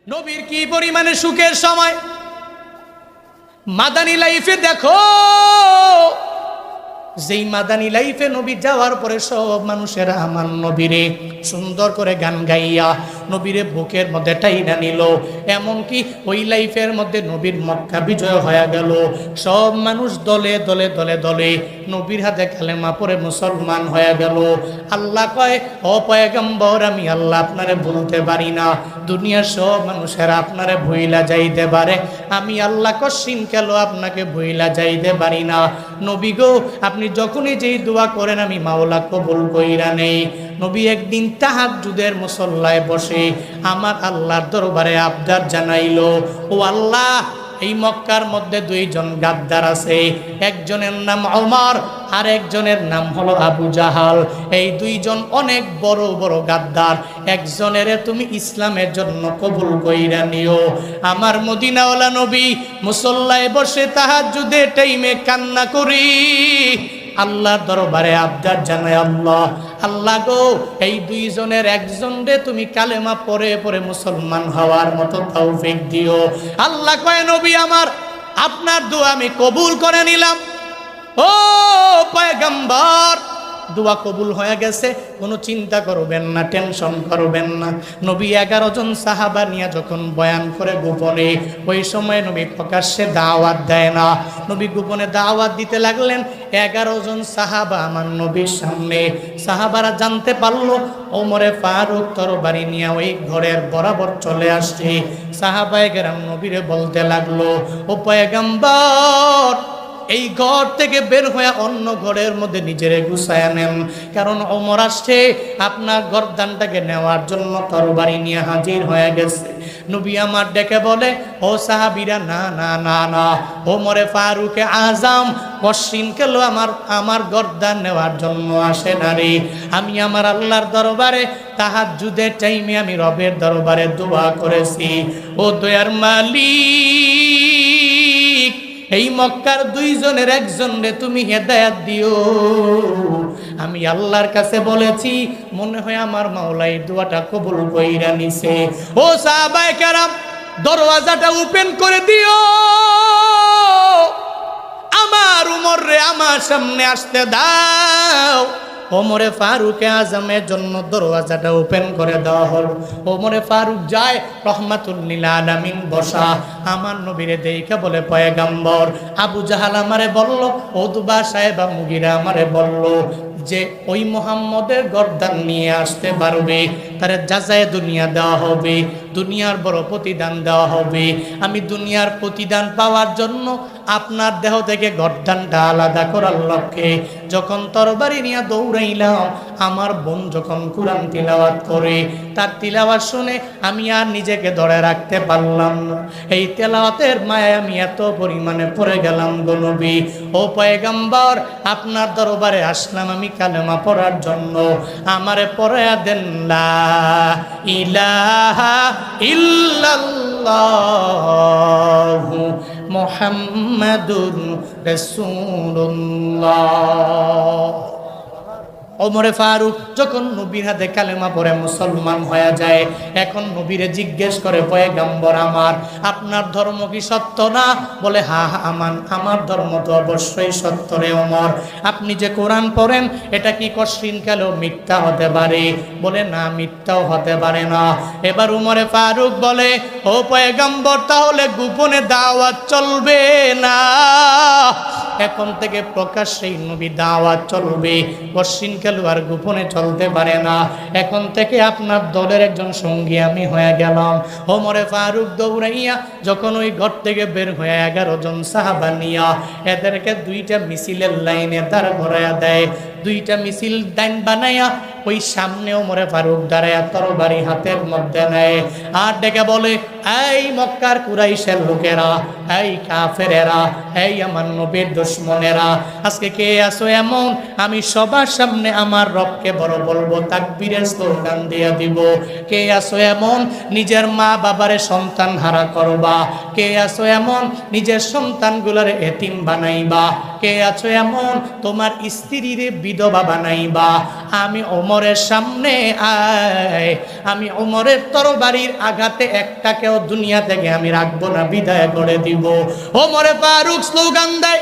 নবীর কি পরিমাণে সুখের সময় মাদানী লাইফে দেখো। যেই মাদানী লাইফে নবী যাওয়ার পরে সব মানুষেরা আমার নবীরে সুন্দর করে গান গাইয়া নবীরে বুকের মধ্যে টাইনা নিল। এমনকি ওই লাইফের মধ্যে নবীর মক্কা বিজয় হয়ে গেল। সব মানুষ দলে দলে দলে দলে নবীর হাতে কালেমা পড়ে মুসলমান হয়ে গেল। আল্লাহ কয়, ও পয়গম্বর, আমি আল্লাহ আপনারে ভুলতে পারি না। দুনিয়ার সব মানুষেরা আপনারে ভুইলা যাইতে পারে, আমি আল্লাহ কশিন কেন আপনাকে ভুইলা যাইতে পারি না। নবী গো, আপনি যখনই যেই দোয়া করেন আমি মাওলা কবুল কইরা নেই। নবী একদিন তাহাজ্জুদের মুসল্লায় বসে আমার আল্লাহর দরবারে আবদার জানাইলো, ও আল্লাহ, এই মক্কার মধ্যে দুইজন গাদ্দার আছে, একজনের নাম ওমর আর একজনের নাম হলো আবু জাহাল। এই দুইজন অনেক বড় বড় গাদ্দার, একজনের তুমি ইসলামের জন্য কবুল কইরা নিও। আমার মদিনাওয়ালা নবী মুসল্লায় বসে তাহাজ্জুদের টাইমে কান্না করি আল্লাহর দরবারে আবদার জানায়, আল্লাহ, আল্লাহ গো, এই দুইজনের একজনরে তুমি কালেমা পড়ে পড়ে মুসলমান হওয়ার মতো তৌফিক দিও। আল্লাহ কয়, নবী আমার, আপনার দোয়া আমি কবুল করে নিলাম। ও পয়গম্বর, দোয়া কবুল হয়ে গেছে, কোনো চিন্তা করবেন না, টেনশন করবেন না। নবী 11 জন সাহাবা নিয়ে যখন বয়ান করে গোপনে, ওই সময় নবী প্রকাশ্যে দাওয়াত দেয় না, নবী গোপনে দাওয়াত দিতে লাগলেন। 11 জন সাহাবা আমার নবীর সামনে, সাহাবারা জানতে পারলো ওমরে ফারুক তরবারি নিয়ে ওই ঘরের বরাবর চলে আসছে। সাহাবায়ে কেরাম নবীরে বলতে লাগলো, ও পয়গম্বর, এই ঘর থেকে বের হয়ে অন্য ঘরের মধ্যে নিজেরে গুছায়া নেন, কারণ ওমর আসছে আপনার গর্দানটাকে নেওয়ার জন্য তরবারি নিয়ে হাজির হয়ে গেছে। নবী আমার ডেকে বলে, ও সাহাবীরা, না না না না, ওমরে ফারুকে আজম কশিন কেন আমার গর্দান নেওয়ার জন্য আসে না রে। আমি আমার আল্লাহর দরবারে তাহাজ্জুদের টাইমে আমি রবের দরবারে দোয়া করেছি, ও দয়ার মালিক, এই মক্কার দুইজনের একজনরে তুমি হেদায়েত দিও। আমি আল্লাহর কাছে বলেছি, মনে হয় আমার মাওলা এই দোয়াটা কবুল কইরা নিছে। ও সাহাবায়ে কেরাম, দরওয়াজাটা ওপেন করে দিও, আমার উমর রে আমার সামনে আসতে দাও। ওমরে ফারুকে আজমের জন্য দরওয়াজাটা ওপেন করে দেওয়া হল। ওমরে ফারুক যায়, রহমাতুল লিল আলামিন বসা। আমার নবীরে দেখে বলে, পয়গম্বর, আবু জাহাল আমারে বলল, উতবা সাহেব মুগিরা আমারে বলল যে ওই মুহাম্মদের গর্দান নিয়ে আসতে পারবে তারে যাচাই দুনিয়া দেওয়া হবে, দুনিয়ার বড় প্রতিদান দেওয়া হবে। আমি দুনিয়ার প্রতিদান পাওয়ার জন্য আপনার দেহ থেকে গর্দানটা আলাদা করার লক্ষ্যে যখন তরবারি নিয়ে দৌড়াইলাম, আমার বোন যখন কুরআন তিলাওয়াত করে, তার তিলাওয়াত শুনে আমি আর নিজেকে ধরে রাখতে পারলাম না। এই তেলাওয়াতের মায়ায় আমি এত পরিমাণে পড়ে গেলাম গো নবী। ও পয়গম্বর, আপনার দরবারে আসলাম আমি কালেমা পড়ার জন্য, আমারে পড়ায়া দেন লা ইলাহা ইল্লাল্লাহু মুহাম্মাদুর রাসূলুল্লাহ। ওমরে ফারুক যখন নবীর হাতে কালেমা পড়ে মুসলমান হয়ে যায়, এখন নবীরে জিজ্ঞেস করে, পয়গম্বর আমার, আপনার ধর্ম কি সত্য না? বলে, হ্যাঁ আমার ধর্ম তো অবশ্যই সত্য রে ওমর। আপনি যে কোরআন পড়েন এটা কি কশিন কেন মিথ্যা হতে পারে? বলে, না, মিথ্যাও হতে পারে না। এবার উমরে ফারুক বলে, ও পয়গম্বর, তাহলে গোপনে দাওয়াত চলবে না, এখন থেকে প্রকাশ্যেই নবী দাওয়াত চলবে, কশিন কেন আর গোপনে চলতে পারে না। এখন থেকে আপনার দলের একজন সঙ্গী আমি হয়ে গেলাম। ওমরে ফারুক দৌড়াইয়া যখন ওই ঘর থেকে বের হয়ে 11 জন সাহাবা নিয়া এদেরকে 2টা মিছিলের লাইনে দাঁড় করাইয়া দেয়। 2টা মিছিল লাইন বানাইয়া ওই সামনে ওমরে ফারুক দাঁড়াইয়া তরবারি হাতের মধ্যে নেয় আর ডেকে বলে, এই মক্কার কুরাইশের লোকেরা, এই কাফেরেরা, এই আমার নবীর দুশমনেরা, আজকে কে আছো এমন আমি সবার সামনে আমার রবকে বড় বলবো, তাকবীরের স্লোগান দিয়ে দিব? কে আছো এমন নিজের মা বাবারে সন্তান হারা করবা? কে আছো এমন নিজের সন্তানগুলোর এতিম বানাইবা? কে আছো এমন তোমার স্ত্রীরে বিধবা বানাইবা, আমি ওমরের সামনে আয়, আমি ওমরের তরবারির আঘাতে একটাকেও দুনিয়া থেকে আমি রাখবো না, বিদায় করে দিব। ওমরে ফারুক স্লোগান দেয়,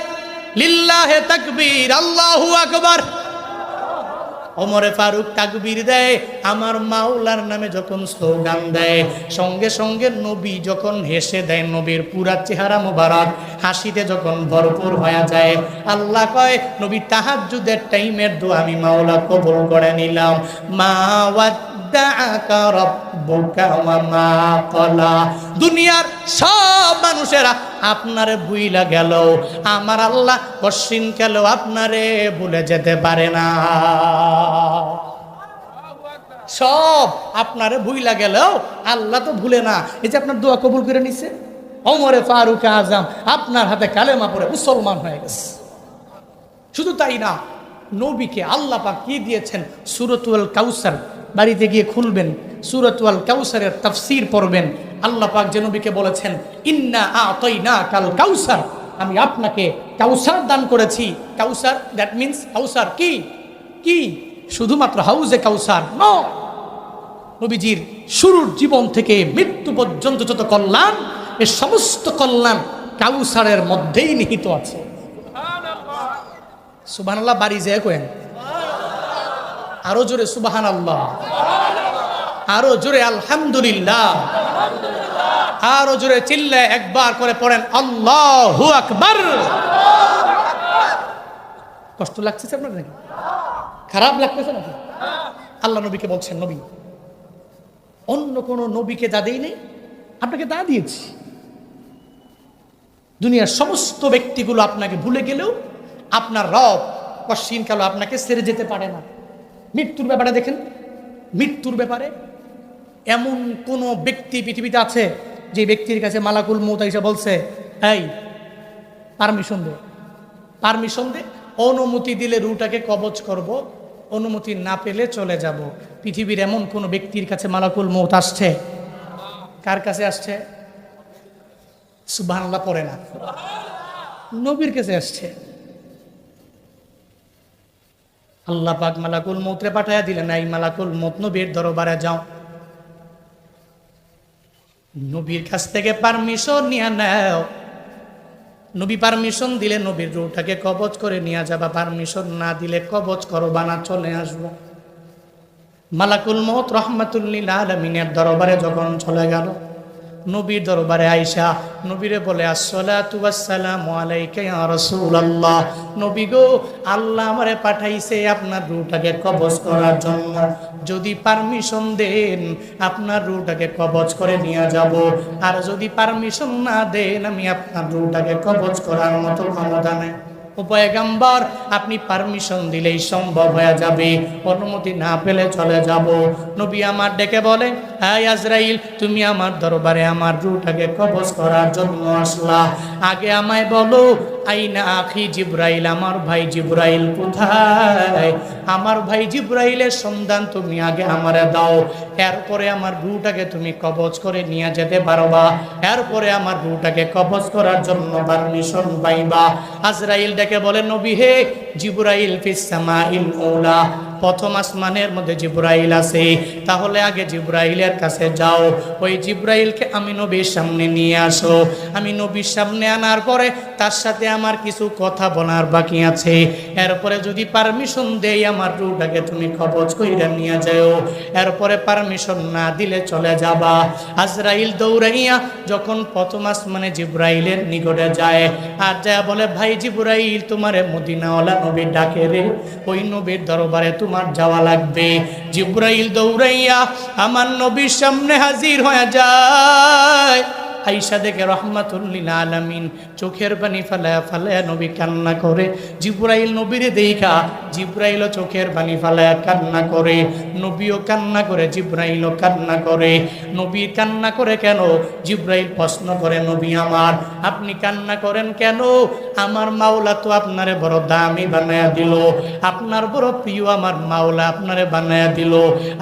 লিল্লাহে তাকবীর, আল্লাহু আকবার। ওমরে ফারুক তাকবীর দেয়, আমার মাওলার নামে যখন স্লোগান দেয়, সঙ্গে সঙ্গে নবী যখন হেসে দেয়, নবীর পুরা চেহারা মোবারক হাসিতে যখন ভরপুর হয়ে যায়, আল্লাহ কয় নবী তাহাজ্জুদের টাইমের দোয়া আমি মাওলা কবুল করে নিলাম। মা ওয়াদ্দাআকা রাব্বুকা ওয়া মা ক্বালা। দুনিয়ার সব মানুষেরা আপনারে ভুইলা গেল, আমার আল্লাহ কশিন কেন আপনারে ভুলে যেতে পারে না। সব আপনারে ভুইলা গেলেও আল্লাহ তো ভুলে না। এই যে আপনার দোয়া কবুল করে নিছে, ওমরে ফারুক আজম আপনার হাতে কালেমা পড়ে মুসলমান হয়ে গেছে। শুধু তাই না, নবীকে আল্লাহ পাক কি দিয়েছেন, সূরাতুল কাউসার বাড়িতে গিয়ে খুলবেন, সূরাতুল কাউসারের তাফসীর পড়বেন। আল্লাহ পাক যে নবীকে বলেছেন, ইন্না আতাইনাকাল কাউসার, আমি আপনাকে কাউসার দান করেছি। কাউসার দ্যাট মিন্স, কাউসার কি কি শুধুমাত্র হাউজে কাউসার নো। নবীজির শুরুর জীবন থেকে মৃত্যু পর্যন্ত যত কল্যাণ, এর সমস্ত কল্যাণ কাউসারের মধ্যেই নিহিত আছে। সুবহানাল্লাহ বাড়ি যায় কোয়েন, আরো জোরে সুবহানাল্লাহ, আরো জোরে আলহামদুলিল্লাহ, আরো জোরে চিল্লায় একবার করে পড়েন আল্লাহু আকবার। কষ্ট লাগছে আপনার নাকি? খারাপ লাগতেছে নাকি? আল্লাহ নবীকে বলছেন, নবী অন্য কোন নবীকে যা দেই নেই আপনাকে তা দিয়েছি। দুনিয়ার সমস্ত ব্যক্তিগুলো আপনাকে ভুলে গেলেও আপনার রব কশিন কালো আপনাকে ছেড়ে যেতে পারে না। মৃত্যুর ব্যাপারে দেখেন, মৃত্যুর ব্যাপারে এমন কোন ব্যক্তি পৃথিবীতে আছে যে ব্যক্তির কাছে মালাকুল মউত এসে বলছে, এই পারমিশন দে, পারমিশন দে, অনুমতি দিলে রুটাকে কবজ করব, অনুমতি না পেলে চলে যাব। পৃথিবীর এমন কোন ব্যক্তির কাছে মালাকুল মউত আসছে? কার কাছে আসছে? সুবহানাল্লাহ পড়ে না, নবীর কাছে আসছে। আল্লাহ পাক মালাকুল মউতরে পাঠায়া দিলেন, এই মালাকুল মউত নবীর দরবারে যাও, নবীর কাছ থেকে পারমিশন নিয়ে নাও। নবী পারমিশন দিলে নবীর রূহটাকে কবজ করে নিয়ে যাবা, পারমিশন না দিলে কবজ করবা না, চলে আসবো। মালাকুল মউত রাহমাতুল লিল আলামিনের দরবারে যখন চলে গেল, নবীর দরবারে আয়েশা নবীরে বলে, আসসালাতু ওয়াসসালামু আলাইকা ইয়া রাসূলুল্লাহ, নবী গো আল্লাহ আমারে পাঠাইছে আপনার রূহটাকে কবজ করার জন্য, যদি পারমিশন দেন আপনার রূহটাকে কবজ করে নিয়ে যাব, আর যদি পারমিশন না দেন আমি আপনার রূহটাকে কবজ করার মতো ক্ষমতা নেই। পয়গম্বর আপনি পারমিশন দিলেই সম্ভব হয়ে যাবে, অনুমতি না পেলে চলে যাব। নবী আমার ডেকে বলে, হ্যাঁ আজরাইল, তুমি আমার দরবারে আমার রূহটাকে কবজ করার জন্য আসলা, আগে আমায় বলো আইনা আখি জিব্রাইল, আমার ভাই জিব্রাইল কোথায়? আমার ভাই জিব্রাইলের সন্ধান তুমি আগে আমারে দাও, এরপরে আমার রূহটাকে তুমি কবজ করে নিয়ে যেতে পারবা, এরপরে আমার রূহটাকে কবজ করার জন্য পারমিশন পাইবা। আজরাইল ডেকে বলে, নবী হে, জিব্রাইল ফিস সামাইল উলা, প্রথম আসমানের মধ্যে জিব্রাইল আছে, তাহলে আগে জিব্রাইলের কাছে যাও, ওই জিব্রাইলকে আমি নবীর সামনে নিয়ে আসো। আমি নবীর সামনে আনার পরে তার সাথে আমার কিছু কথা বলার বাকি আছে, এরপরে যদি পারমিশন দেই আমার রূহটাকে তুমি কবজ কইরা নিয়ে যাও, এরপরে পারমিশন না দিলে চলে যাবা। আজরাইল দৌড়াইয়া যখন প্রথম আসমানে জিব্রাইলের নিকটে যায়, আর যা বলে, ভাই জিব্রাইল তোমারে মদিনাওয়ালা নবী ডাকে রে, ওই নবীর দরবারে তোমার যাওয়া লাগবে। জিব্রাইল দৌড়াইয়া আমার নবীর সামনে হাজির হয়ে যায়। আয়েশা দেখে রাহমাতুল লিল আলামিন চোখের পানি ফালায়া ফালায়া নবী কান্না করে। জিব্রাইল নবীরে দেখা জিব্রাইলও চোখের পানি ফালায়া কান্না করে, নবীও কান্না করে, জিব্রাইলও কান্না করে। নবী কান্না করে কেন? জিব্রাইল প্রশ্ন করে, নবী আমার আপনি কান্না করেন কেন? আমার মাওলা তো আপনারে বড় দামি বানায়া দিল, আপনার বড় প্রিয় আমার মাওলা আপনারে বানায়া দিল,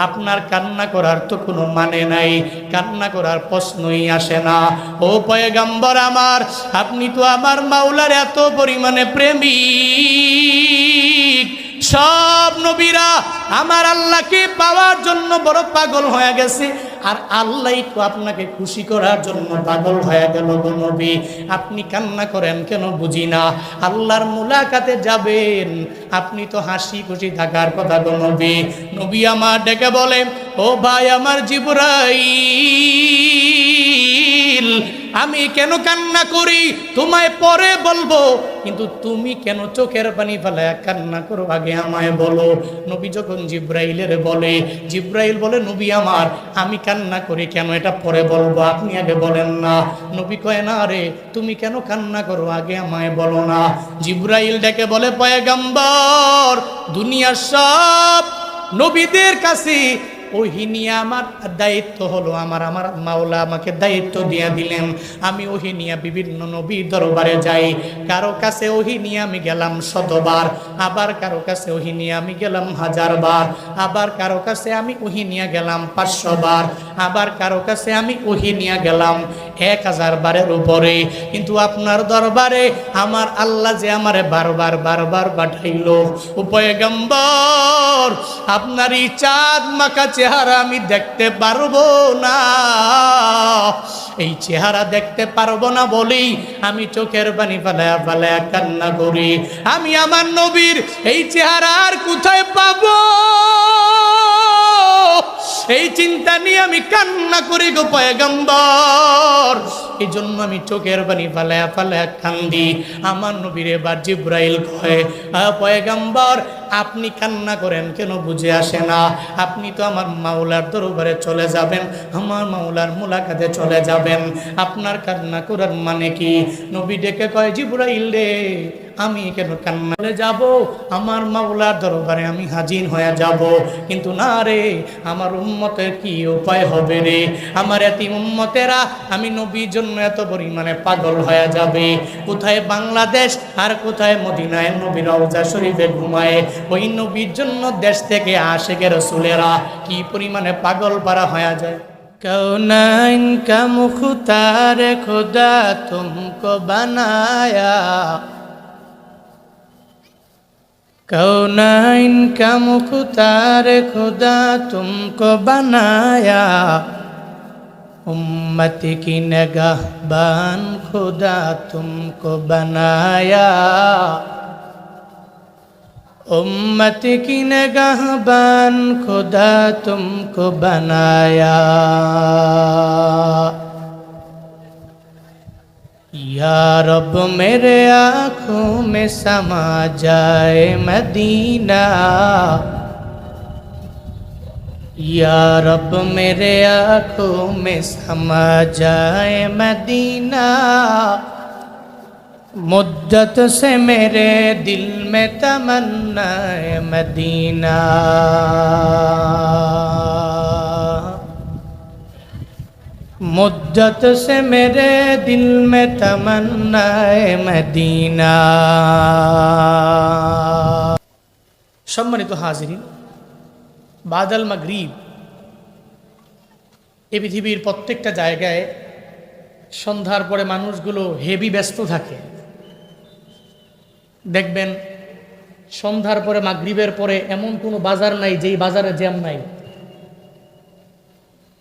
আপনার কান্না করার তো কোনো মানে নাই, কান্না করার প্রশ্নই আসে না। ও পয়গম্বর আমার, আপনি তো আমার মাওলার এত পরিমাণে প্রেমিক, সব নবীরা আমার আল্লাহকে পাওয়ার জন্য বড় পাগল হয়ে গেছে, আর আল্লাহ তো আপনাকে খুশি করার জন্য পাগল হয়ে গেল গো নবী, আপনি কান্না করেন কেন বুঝি না। আল্লাহর মুলাকাতে যাবেন, আপনি তো হাসি খুশি থাকার কথা গো নবী। নবী আমার ডেকে বলে, ও ভাই আমার জিবরাইল, আমি কেন কান্না করি তোমায় পরে বলবো, কিন্তু তুমি কেন চোখের পানি ফেলায় কান্না করো আগে আমায় বলো। নবী যখন জিবরাইলের বলে, জিবরাইল বলে, নবী আমার, আমি কান্না করি কেন এটা পরে বলবো, আপনি আগে বলেন না। নবী কয়, না রে, তুমি কেন কান্না করো আগে আমায় বলো না। জিবরাইল ডেকে বলে, পয়গম্বর, দুনিয়ার সব নবীদের কাছে ওহী নিয়ে আমার দায়িত্ব হলো, আমার মাওলা আমাকে দায়িত্ব দিয়ে দিলেন, আমি ওহী নিয়ে বিভিন্ন নবীর দরবারে যাই। কারো কাছে ওহী নিয়ে আমি গেলাম 100 বার, আবার কারো কাছে ওহী নিয়ে আমি গেলাম 1000 বার, আবার কারো কাছে আমি ওহী নিয়ে গেলাম 500 বার, আবার কারো কাছে আমি ওহী নিয়ে গেলাম 1000 বারের উপরে। কিন্তু আপনার দরবারে আমার আল্লাহ যে আমারে বারবার পাঠাইলো। ও পয়গম্বর, আপনার এই চাঁদ মাখা চেহারা আমি দেখতে পারবো না, এই চেহারা দেখতে পারবো না বলেই আমি চোখের পানি ফেলায়া ফেলায়া কান্না করি। আমি আমার নবীর এই চেহারা আর কোথায় পাবো, এই চিন্তা নিয়ে আমি কান্না করি গো পয়গম্বর। এই জন্য আমি চোখের পানি ফেলায়া ফেলায়া কান্দি। আমার নবীর এবার জিবরাইল কয়, পয়গম্বর, আপনি কান্না করেন কেন বুঝে আসে না, আপনি তো আমার মাওলার দরবারে চলে যাবেন, আমার মাওলার মুলাকাতে চলে যাবেন, আপনার কান্না করার মানে কি? নবী ডেকে কয়, জিবরাইল রে, আমি কেন কান্না করে যাব, আমার মাওলার দরবারে আমি হাজির হয়ে যাব, কিন্তু না রে, আমার উম্মতের কি উপায় হবে রে, আমার এতিম উম্মতেরা আমি নবীর জন্য এত পরিমাণে পাগল হয়ে যাবে। কোথায় বাংলাদেশ আর কোথায় মদিনায় নবী রওজা শরীফে ঘুমায়, ওই নবীর জন্য দেশ থেকে আশিকে রাসূলেরা কি পরিমাণে পাগল পারা হয়ে যায়। কৌনাইন কা মুখতার খুদা তুমকো বানায়া, कौनाइन का मुख्तार खुदा तुमको बनाया, उम्मत की निगाहबान खुदा तुमको बनाया, उम्मत की निगाहबान खुदा तुमको बनाया। या रब मेरे आँखों में समा जाए मदीना, या रब मेरे आँखों में समा जाए मदीना, मुद्दत से मेरे दिल में तमन्ना है मदीना। मुद्दत से मेरे दिल में तमन्ना है मदीना। সম্মানিত হাজিরিন, বাদাল মাগরিব এই পৃথিবীর প্রত্যেকটা জায়গায় সন্ধ্যার পরে মানুষগুলো হেভি ব্যস্ত থাকে। দেখবেন সন্ধ্যার পরে মাগরিবের পরে এমন কোনো বাজার নাই যেই বাজারে জ্যাম নাই।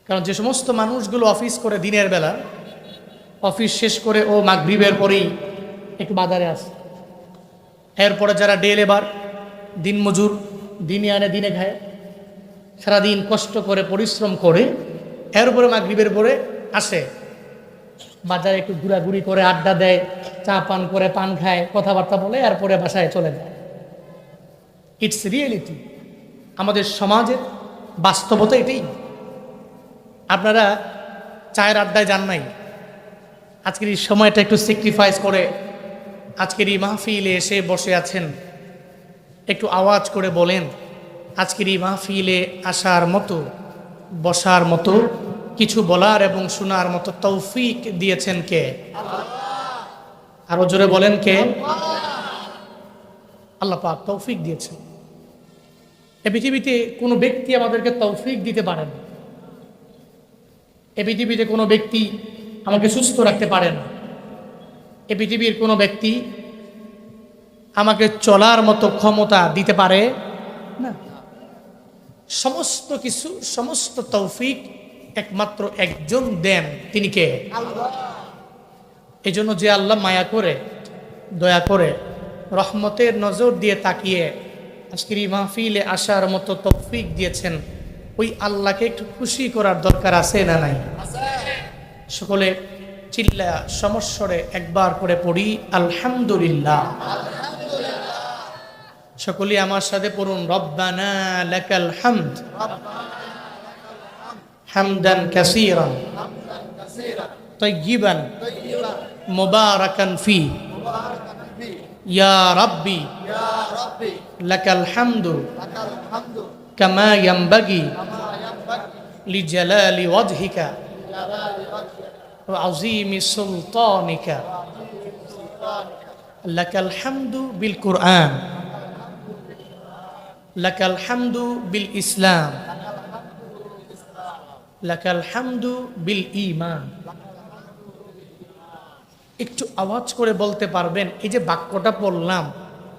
কারণ যে সমস্ত মানুষগুলো অফিস করে দিনের বেলা, অফিস শেষ করে ও মাগরিবের পরেই একটু বাজারে আসে। এরপরে যারা ডে লেবার, দিন মজুর, দিনে আনে দিনে খায়, সারাদিন কষ্ট করে পরিশ্রম করে এরপরে মাগরিবের পরে আসে, বাজারে একটু ঘোরাঘুরি করে, আড্ডা দেয়, চা পান করে, পান খায়, কথাবার্তা বলে, এরপরে বাসায় চলে যায়। ইটস রিয়েলিটি, আমাদের সমাজের বাস্তবতা এটাই। আপনারা চায়ের আড্ডায় যান নাই, আজকের এই সময়টা একটু স্যাক্রিফাইস করে আজকের এই মাহফিলে এসে বসে আছেন। একটু আওয়াজ করে বলেন, আজকের এই মাহফিলে আসার মতো, বসার মতো, কিছু বলার এবং শোনার মতো তৌফিক দিয়েছেন কে? আরো জোরে বলেন কে? আল্লাহ পাক তৌফিক দিয়েছেন। এ পৃথিবীতে কোনো ব্যক্তি আমাদেরকে তৌফিক দিতে পারে না। এ পৃথিবীতে কোনো ব্যক্তি আমাকে সুস্থ রাখতে পারে না। এ পৃথিবীর কোনো ব্যক্তি আমাকে চলার মতো ক্ষমতা দিতে পারে না। সমস্ত কিছু, সমস্ত তৌফিক একমাত্র একজন দেন, তিনি কে? এই জন্য যে আল্লাহ মায়া করে, দয়া করে, রহমতের নজর দিয়ে তাকিয়ে আজকের এই মাহফিলে আসার মতো তৌফিক দিয়েছেন, ওই আল্লাহকে একটু খুশি করার দরকার আছে না নাই? সকলে চিল্লা সমস্বরে একবার করে পড়ি আলহামদুলিল্লাহ। সকলে আমার সাথে পড়ুন রব্বানা লাকাল হামদ হামদান কাসীরান তাইয়িবান মুবারাকান ফি ইয়া রাব্বি লাকাল হামদু কামা ইয়ানবাগি লিজালালি ওয়াজহিকা ওয়া আযীমি সুলতানিকা লাকাল হামদু বিল কুরআন লাকাল হামদু বিল ইসলাম লাকাল হামদু বিল ঈমান। একটু আওয়াজ করে বলতে পারবেন এই যে বাক্যটা পড়লাম,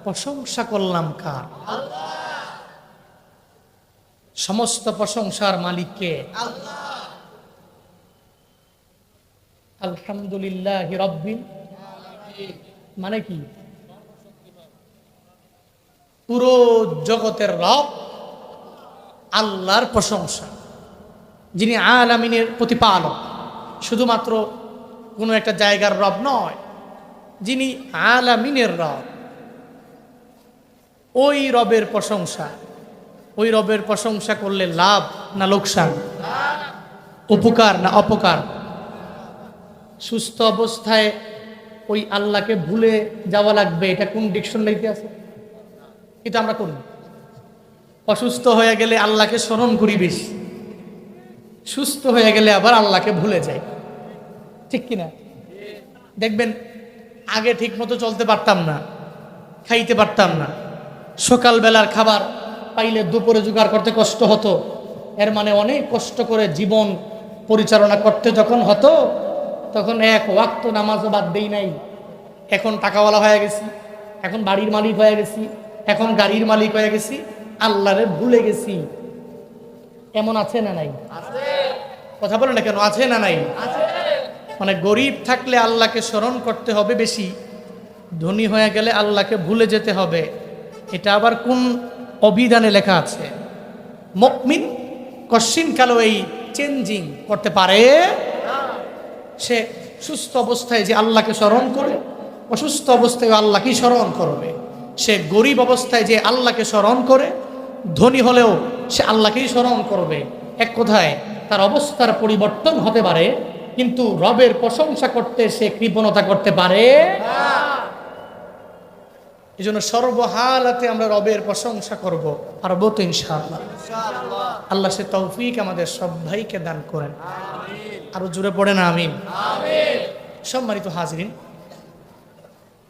প্রশংসা করলাম কার? সমস্ত প্রশংসার মালিক কে? আলহামদুলিল্লাহি রাব্বিল মানে কি? পুরো জগতের রব আল্লাহর প্রশংসা, যিনি আলামিনের প্রতিপালক, শুধুমাত্র কোনো একটা জায়গার রব নয়, যিনি আলামিনের রব। ওই রবের প্রশংসা, ওই রবের প্রশংসা করলে লাভ না লোকসান? উপকার না অপকার? সুস্থ অবস্থায় ওই আল্লাহকে ভুলে যাওয়া লাগবে, এটা কোন ডিকশনারিতে আছে? এটা আমরা করি। অসুস্থ হয়ে গেলে আল্লাহকে স্মরণ করি বেশি, সুস্থ হয়ে গেলে আবার আল্লাহকে ভুলে যাই, ঠিক কিনা? দেখবেন আগে ঠিক মতো চলতে পারতাম না, খাইতে পারতাম না, সকালবেলার খাবার পাইলে দুপুরে জোগাড় করতে কষ্ট হতো। এর মানে অনেক কষ্ট করে জীবন পরিচালনা করতে যখন হতো, তখন এক ওয়াক্ত নামাজও বাদ দেই নাই। এখন টাকাওয়ালা হয়ে গেছি, এখন বাড়ির মালিক হয়ে গেছি, এখন গাড়ির মালিক হয়ে গেছি, আল্লাহরে ভুলে গেছি। এমন আছে না নাই? কথা বলে না কেন? আছে না নাই? মানে গরিব থাকলে আল্লাহকে স্মরণ করতে হবে বেশি, ধনী হয়ে গেলে আল্লাহকে ভুলে যেতে হবে। এটা আবার কোন অভিধানে লেখা আছে? মুমিন কশিন কালো এই চেঞ্জিং করতে পারে। সে সুস্থ অবস্থায় যে আল্লাহকে স্মরণ করে, অসুস্থ অবস্থায় আল্লাহকেই স্মরণ করবে। সে গরিব অবস্থায় যে আল্লাহকে স্মরণ করে, ধনী হলেও সে আল্লাহকেই স্মরণ করবে। এক কথায় তার অবস্থার পরিবর্তন হতে পারে, কিন্তু রবের প্রশংসা করতে সে কৃপণতা করতে পারে। এই জন্য সর্বহালাতে আমরা রবের প্রশংসা করব, পারবো তো ইনশাআল্লাহ। আল্লাহ সে তৌফিক আমাদের সব ভাইকে দান করেন। আরো জোরে পড়ে না আমিন। সম্মানিত হাজরিন,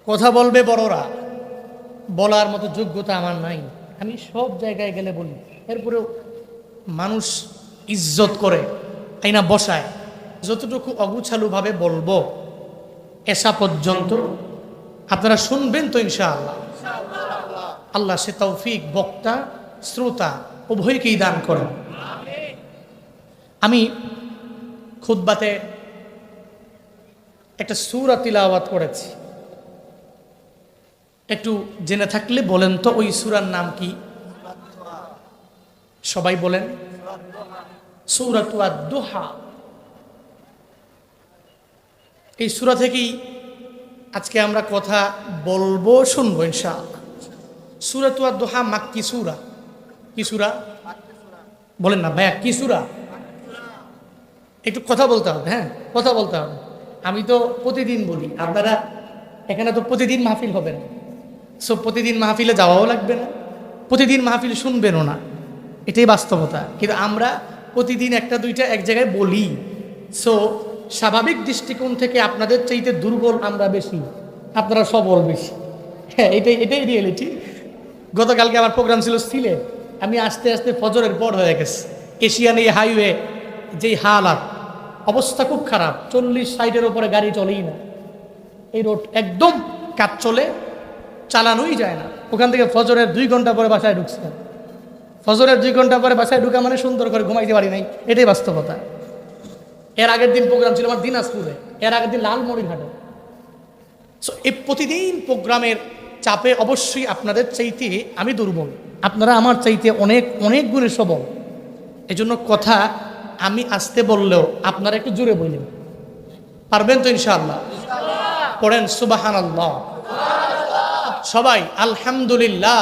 কথা বলবে বড়রা, বলার মতো যোগ্যতা আমার নাই। আমি সব জায়গায় গেলে বলি, এরপরেও মানুষ ইজ্জত করে আইনা বসায়। যতটুকু অগুছালুভাবে বলবো এসা পর্যন্ত আপনারা শুনবেন তো ইনশাআল্লাহ। আল্লাহ সে তৌফিক বক্তা শ্রোতা উভয়কেই দান করেন। আমি খুতবাতে একটা সূরা তিলাওয়াত করেছি, একটু জেনে থাকলে বলেন তো ওই সূরার নাম কি? সবাই বলেন। সূরাতু আদ-দুহা। এই সূরা থেকেই আজকে আমরা কথা বলবো, শুনবো ইনশাআল্লাহ। সূরাতু আদ-দুহা মাক্কি সূরা। কি সূরা বলেন না ভাইয়া? কি সূরা? একটু কথা বলতে হবে, হ্যাঁ কথা বলতে হবে। আমি তো প্রতিদিন বলি, আপনারা এখানে তো প্রতিদিন মাহফিল হবে না, সো প্রতিদিন মাহফিলে যাওয়াও লাগবে না, প্রতিদিন মাহফিল শুনবেনও না, এটাই বাস্তবতা। কিন্তু আমরা প্রতিদিন একটা দুইটা এক জায়গায় বলি, সো স্বাভাবিক দৃষ্টিকোণ থেকে আপনাদের চাইতে দুর্বল আমরা বেশি, আপনারা সবল বেশি। হ্যাঁ, এটাই রিয়েলিটি। গতকালকে আমার প্রোগ্রাম ছিল সিলেট, আমি আস্তে আস্তে ফজরের পর হয়ে গেছে। এশিয়ান এই হাইওয়ে যেই হালাত, অবস্থা খুব খারাপ, 40-60-এর উপরে গাড়ি চলেই না। এই রোড একদম কাজ চলে, চালানোই যায় না। ওখান থেকে ফজরের 2 ঘন্টা পরে বাসায় ঢুকছিলাম। ফজরের 2 ঘন্টা পরে বাসায় ঢুকা মানে সুন্দর করে ঘুমাইতে পারি নাই, এটাই বাস্তবতা। এর আগের দিন প্রোগ্রাম ছিল আমার দিনাজপুরে, এর আগের দিন লালমনিরহাটে। সো এই প্রতিদিন প্রোগ্রামের চাপে অবশ্যই আপনাদের চাইতে আমি দুর্বল, আপনারা আমার চাইতে অনেক অনেক গুণে সবল। এজন্য কথা আমি আসতে বললেও আপনারা একটু জোরে বললেন, পারবেন তো ইনশাআল্লাহ? পড়েন সুবহানাল্লাহ, সবাই আলহামদুলিল্লাহ,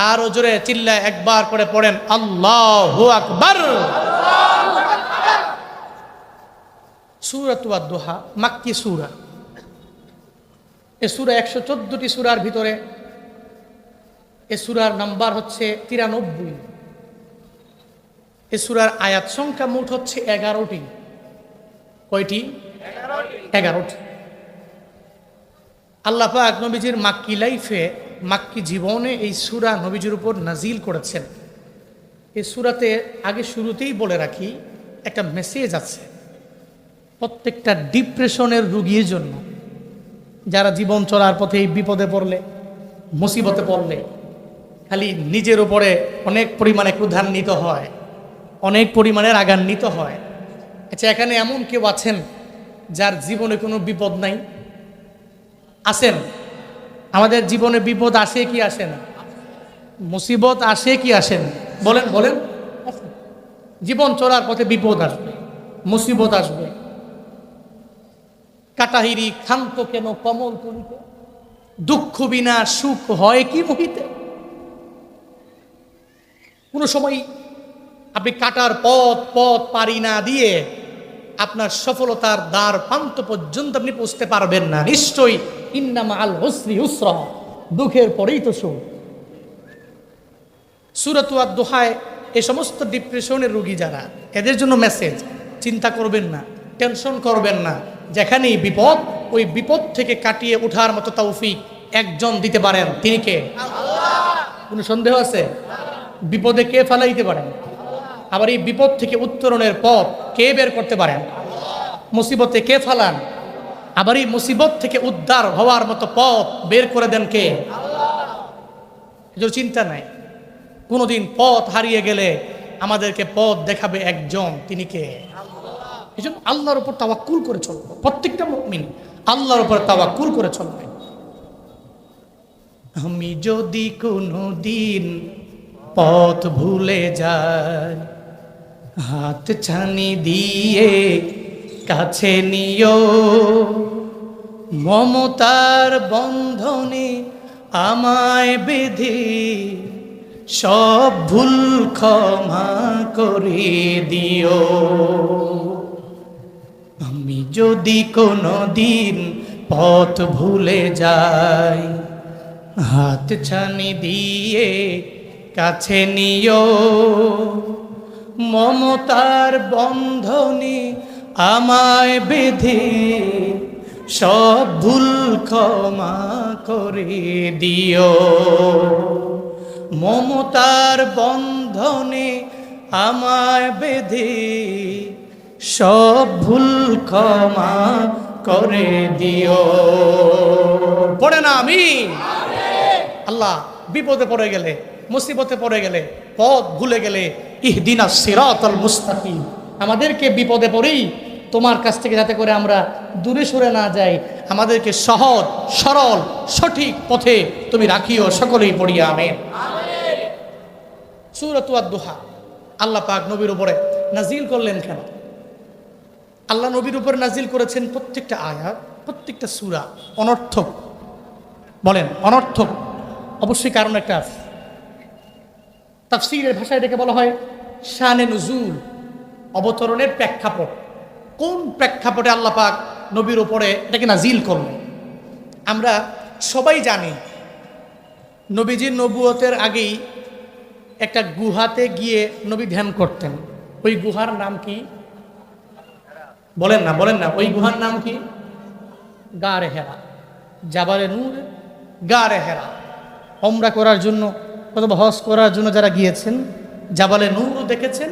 আরো জোরে চিল্লায় একবার করে পড়েন আল্লাহু আকবার। সূরাতুদ দুহা মাক্কি সূরা। এই সূরা 114টি সূরার ভিতরে এই সূরার নাম্বার হচ্ছে 93। এই সূরার আয়াত সংখ্যা মোট হচ্ছে 11টি। কয়টি? 11টি। আল্লাহ পাক নবীজির মাক্কি লাইফে, মাক্কি জীবনে এই সূরা নবীজির উপর নাজিল করেছেন। এই সূরাতে আগে শুরুতেই বলে রাখি, একটা মেসেজ আছে প্রত্যেকটা ডিপ্রেশনের রোগীর জন্য। যারা জীবন চলার পথে এই বিপদে পড়লে, মুসিবতে পড়লে খালি নিজের উপরে অনেক পরিমাণে ক্রোধান্বিত হয়, অনেক পরিমাণে রাগান্বিত হয়। আচ্ছা, এখানে এমন কেউ আছেন যার জীবনে কোনো বিপদ নাই? আছেন? আমাদের জীবনে বিপদ আসে কি আসে না? মুসিবত আসে কি আসে না? বলেন বলেন। জীবন চলার পথে বিপদ আসবে, মুসিবত আসবে। কাটাহিরি ক্ষান্ত কেন কমল তুলিতে, দুঃখ বিনা সুখ হয় কি মুহিতে। কোনো সময় আপনি কাটার পথ পারি না দিয়ে আপনার সফলতার দ্বার প্রান্ত পর্যন্ত আপনি পৌঁছতে পারবেন না। নিশ্চয়ই ইন্না মাআল উসরি ইউসরা, দুঃখের পরেই তো সুখ। সূরাতুদ দুহায় এই সমস্ত ডিপ্রেশনের রোগী যারা, এদের জন্য মেসেজ, চিন্তা করবেন না, টেনশন করবেন না। যেখানেই বিপদ, ওই বিপদ থেকে কাটিয়ে ওঠার মতো তৌফিক একজন দিতে পারেন, তিনি কে? আল্লাহ। কোনো সন্দেহ আছে? বিপদে কে ফেলাইতে পারেন? আবার এই বিপদ থেকে উত্তরণের পথ কে বের করতে পারেন? মুসিবতে কে ফালান, আবার এই মুসিবত থেকে উদ্ধার হওয়ার মতো পথ বের করে দেন কে? আল্লাহ। চিন্তা নাই, কোনোদিন পথ হারিয়ে গেলে আমাদেরকে পথ দেখাবে একজন, তিনি কে? আল্লাহ। এই জন্য আল্লাহর উপর তাওয়াক্কুল করে চলবে, প্রত্যেকটা মুমিন আল্লাহর উপর তাওয়াক্কুল করে চলবে। আমি যদি কোনোদিন পথ ভুলে যাই, হাত ছানি দিয়ে কাছে নিও, মমতার বন্ধনে আমায় বেঁধে সব ভুল ক্ষমা করে দিও। আমি যদি কোনোদিন পথ ভুলে যাই, হাত ছানি দিয়ে কাছে নিও, মমতার বন্ধনে আমায় বেঁধে সব ভুল ক্ষমা করে দিও। মমতার বন্ধনে আমায় বেঁধে সব ভুল ক্ষমা করে দিও। পড়ে না আমি আল্লাহ। বিপদে পড়ে গেলে, মুসিবতে পড়ে গেলে, পথ ভুলে গেলে, ইহদিনাস সিরাতাল মুস্তাকিম, আমাদেরকে বিপদে পড়েই তোমার কাছ থেকে যাতে করে আমরা দূরে সরে না যাই, আমাদেরকে সহজ সরল সঠিক পথে তুমি রাখিও। সকলেই পড়ি আমিন। সূরাতুদ দুহা আল্লাহ পাক নবীর উপরে নাজিল করলেন কেন? আল্লাহ নবীর উপর নাজিল করেছেন প্রত্যেকটা আয়াত, প্রত্যেকটা সূরা অনর্থক। বলেন অনর্থক? অবশ্যই কারণ একটা আছে। তাফসীরের ভাষায় এটাকে বলা হয় শানে নুজুল, অবতরণের প্রেক্ষাপট। কোন প্রেক্ষাপটে আল্লাহ পাক নবীর উপরে এটাকে নাজিল করলেন? আমরা সবাই জানি নবীজির নবুয়তের আগেই একটা গুহাতে গিয়ে নবী ধ্যান করতেন। ওই গুহার নাম কি? বলেন না, বলেন না, ওই গুহার নাম কি? গারে হেরা। জাবালে নূর, গারে হেরা। ওমরা করার জন্য অথবা হজ করার জন্য যারা গিয়েছেন জাবালে নূরও দেখেছেন।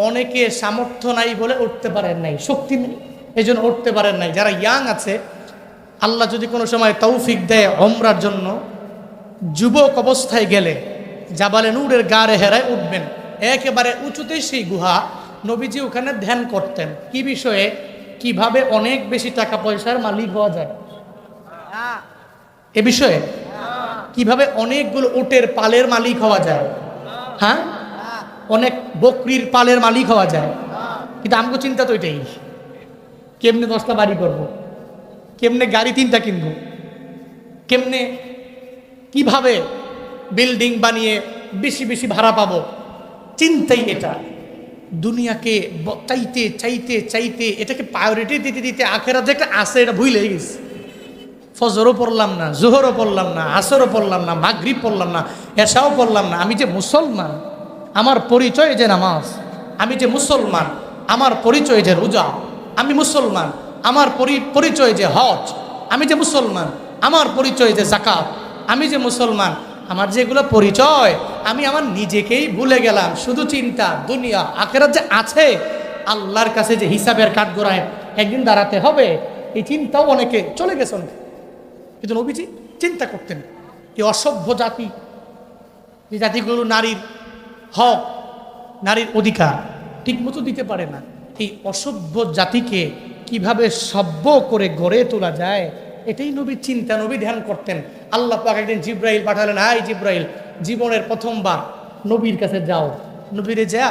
অনেকে সামর্থ্য নাই বলে উঠতে পারেন নাই, শক্তি নেই, এই জন্য উঠতে পারেন নাই। যারা ইয়াং আছে, আল্লাহ যদি কোনো সময় তৌফিক দেয় ওমরার জন্য, যুবক অবস্থায় গেলে জাবালে নূরের গারে হেরায় উঠবেন। একেবারে উঁচুতেই সেই গুহা। নবীজি ওখানে ধ্যান করতেন কি বিষয়ে? কিভাবে অনেক বেশি টাকা পয়সার মালিক হওয়া যায়, এ বিষয়ে। কিভাবে অনেকগুলো উটের পালের মালিক হওয়া যায়, হ্যাঁ, অনেক বকরির পালের মালিক হওয়া যায়। কিন্তু আমাকে চিন্তা তো এটাই, কেমনে 10টা বাড়ি করবো, কেমনে গাড়ি 3টা কিনবো, কেমনে কিভাবে বিল্ডিং বানিয়ে বেশি বেশি ভাড়া পাবো, চিন্তাই এটা। দুনিয়াকে চাইতে চাইতে চাইতে এটাকে প্রায়োরিটি দিতে দিতে আখেরাত যে একটা আছে এটা ভুলে গেছি। ফজরও পড়লাম না, জোহরও পড়লাম না, আসরও পড়লাম না, মাগরিব পড়লাম না, এশাও পড়লাম না। আমি যে মুসলমান, আমার পরিচয় যে নামাজ। আমি যে মুসলমান, আমার পরিচয় যে রোজা। আমি মুসলমান, আমার পরিচয় যে হজ। আমি যে মুসলমান, আমার পরিচয় যে যাকাত। আমি যে মুসলমান, আমার যেগুলো পরিচয়, আমি আমার নিজেকেই ভুলে গেলাম। শুধু চিন্তা দুনিয়া আখেরাত যে আছে, আল্লাহর কাছে যে হিসাবের কাঠগড়ায় একদিন দাঁড়াতে হবে, এই চিন্তাও অনেকে চলে গেছে। কিন্তু নবীজি চিন্তা করতেন এই অসভ্য জাতি, যে জাতিগুলো নারীর হক, নারীর অধিকার ঠিকমতো দিতে পারে না, এই অসভ্য জাতিকে কিভাবে সভ্য করে গড়ে তোলা যায়, এটাই নবীর চিন্তা। নবী ধ্যান করতেন। আল্লাহ পাক একদিন জিব্রাইল পাঠালেন, হাই জিব্রাইল, জীবনের প্রথমবার নবীর কাছে যাও। নবীরে যা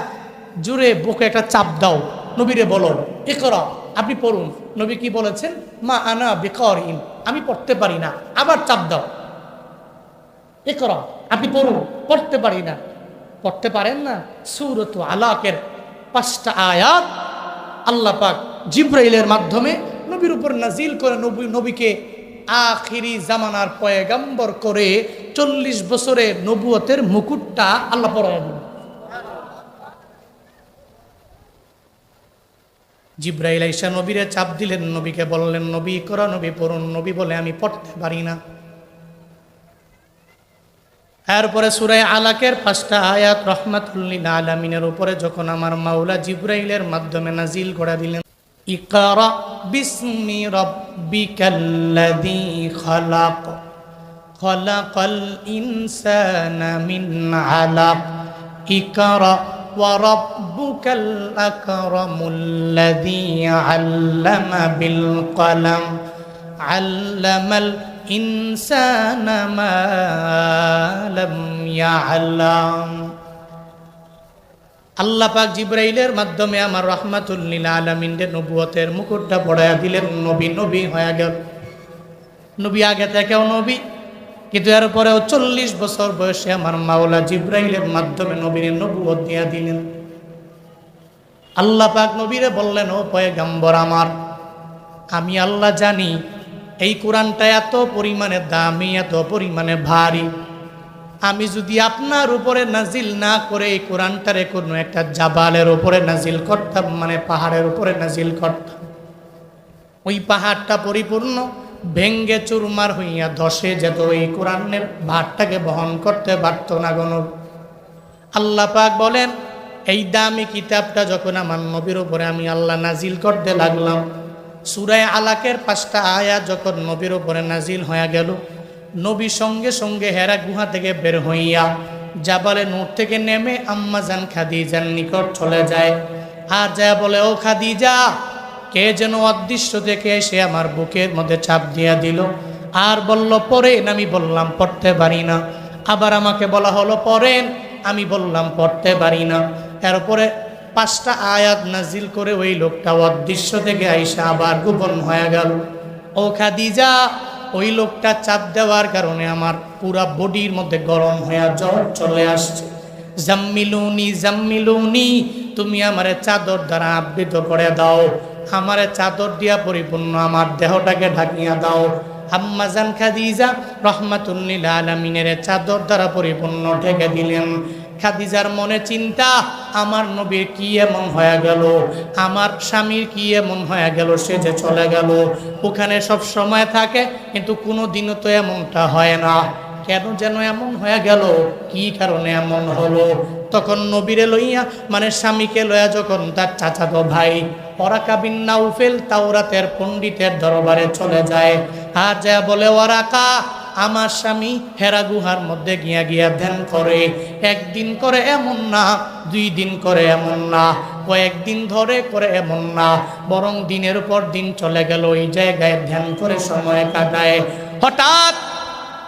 জোরে বুকে একটা চাপ দাও, নবীরে বলো ইকরা, আপনি পড়ুন। নবী কি বলেছেন? মা আনা বিকারিন, আমি পড়তে পারি না। আবার চাপ দাও, ইকরা, আপনি পড়ুন, পড়তে পারি না। পড়তে পারেন না? সূরাত আলাকের 5টা আয়াত আল্লাহ পাক জিব্রাইলের মাধ্যমে নবীর উপর নাজিল করে নবীকে আখিরি জামানার পয়গম্বর করে 40 বছরের নবুয়তের মুকুটটা আল্লাহ পরায় দিলেন। জিব্রাইল আইসা নবীরে চাপ দিলেন, নবীকে বললেন নবী করা, নবী পড়ুন। নবী বলে আমি পড়তে পারি না। এরপরে সূরা আলাকের 5টা আয়াত রহমাতুল লিল আলামিনের উপরে যখন আমার মাওলা জিব্রাইলের মাধ্যমে নাজিল করে দিলেন, ইকরা বিসমি রাব্বিকাল্লাযী খালাক, খালাকাল ইনসানা মিন আলাক, ইকরা ওয়া রাব্বুকাল আকরামুল্লাযী আল্লামা বিল কলম, আল্লামাল ইনসানা মা লাম ইয়ালাম। আল্লাহ পাক জিব্রাইলের মাধ্যমে আমার রাহমাতুল লিল আলামিনের নবুয়তের মুকুটটা পড়ায়া দিলেন। নবী হয়ে গেল। নবী আগে থেকেও নবী, কিন্তু এর পরেও 40 বছর বয়সে আমার মাওলা জিব্রাইলের মাধ্যমে নবীর নবুয়ত দিয়া দিলেন। আল্লাহ পাক নবীরে বললেন, ও পয়গম্বর আমার, আমি আল্লাহ জানি এই কোরআনটা এত পরিমাণে দামি, এত পরিমাণে ভারী। আমি যদি আপনার উপরে নাজিল না করে এই কোরআনটারে কোনো একটা জাবালের উপরে নাজিল করতাম, মানে পাহাড়ের উপরে নাজিল করতাম, ওই পাহাড়টা পরিপূর্ণ ভেঙ্গে চুরমার হইয়া ধসে যেত। এই কোরআনের ভারটাকে বহন করতে পারত না গণ। আল্লাহ পাক বলেন, এই দামি কিতাবটা যখন আমার নবীর উপরে আমি আল্লাহ নাজিল করতে লাগলাম, সূরা আলাকের 5টা আয়াত যখন নবীর উপরে নাজিল হয়ে গেল, নবী সঙ্গে সঙ্গে হেরা গুহা থেকে বের হইয়া জাবালে নূর থেকে নেমে আম্মাজান খাদিজার নিকট চলে যায়। আর যা বলে, ও খাদিজা, কে যেন অদৃশ্য থেকে এসে আমার বুকের মধ্যে চাপ দিয়া দিল আর বলল পড়েন। আমি বললাম পড়তে পারি না। আবার আমাকে বলা হলো পড়েন, আমি বললাম পড়তে পারি না। এরপরে 5টা আয়াত নাজিল করে ওই লোকটা অদৃশ্য থেকে আইসা আবার গোপন হয়ে গেল। ও খাদিজা, ওই লোকটা চাপ দেওয়ার কারণে আমার পুরা বডির মধ্যে গরম হয়ে জ্বর চলে আসছে। জাম্মিলুনি জাম্মিলুনি, তুমি আমারে চাদর দ্বারা আবৃত করে দাও, আমারে চাদর দিয়া পরিপূর্ণ আমার দেহটাকে ঢাকিয়া দাও। আম্মাজান খাদিজা রাহমাতুল লিল আলামিনের চাদর দ্বারা পরিপূর্ণ ঢেকে দিলেন। খাদিজার মনে চিন্তা, আমার নবীর কি এমন হয়ে গেল, আমার স্বামীর কি এমন হয়ে গেল, সে যে চলে গেল, ওখানে সব সময় থাকে কিন্তু কোনো দিনও তো এমনটা হয় না, কেন যেন এমন হয়ে গেল, কি কারণে এমন হলো। তখন নবীরে লইয়া মানে স্বামীকে লইয়া যখন তার চাচাতো ভাই ওরাকা বিন নাউফেল তাওরাতের পণ্ডিতের দরবারে চলে যায়, আর যা বলে ওরাকা আমার স্বামী হেরা গুহার মধ্যে গিয়া গিয়া ধ্যান করে, একদিন করে এমন না, 2 দিন করে এমন না, কয়েকদিন ধরে করে এমন না, বরং দিনের পর দিন চলে গেল ওই জায়গায় ধ্যান করে সময় কাটায়। হঠাৎ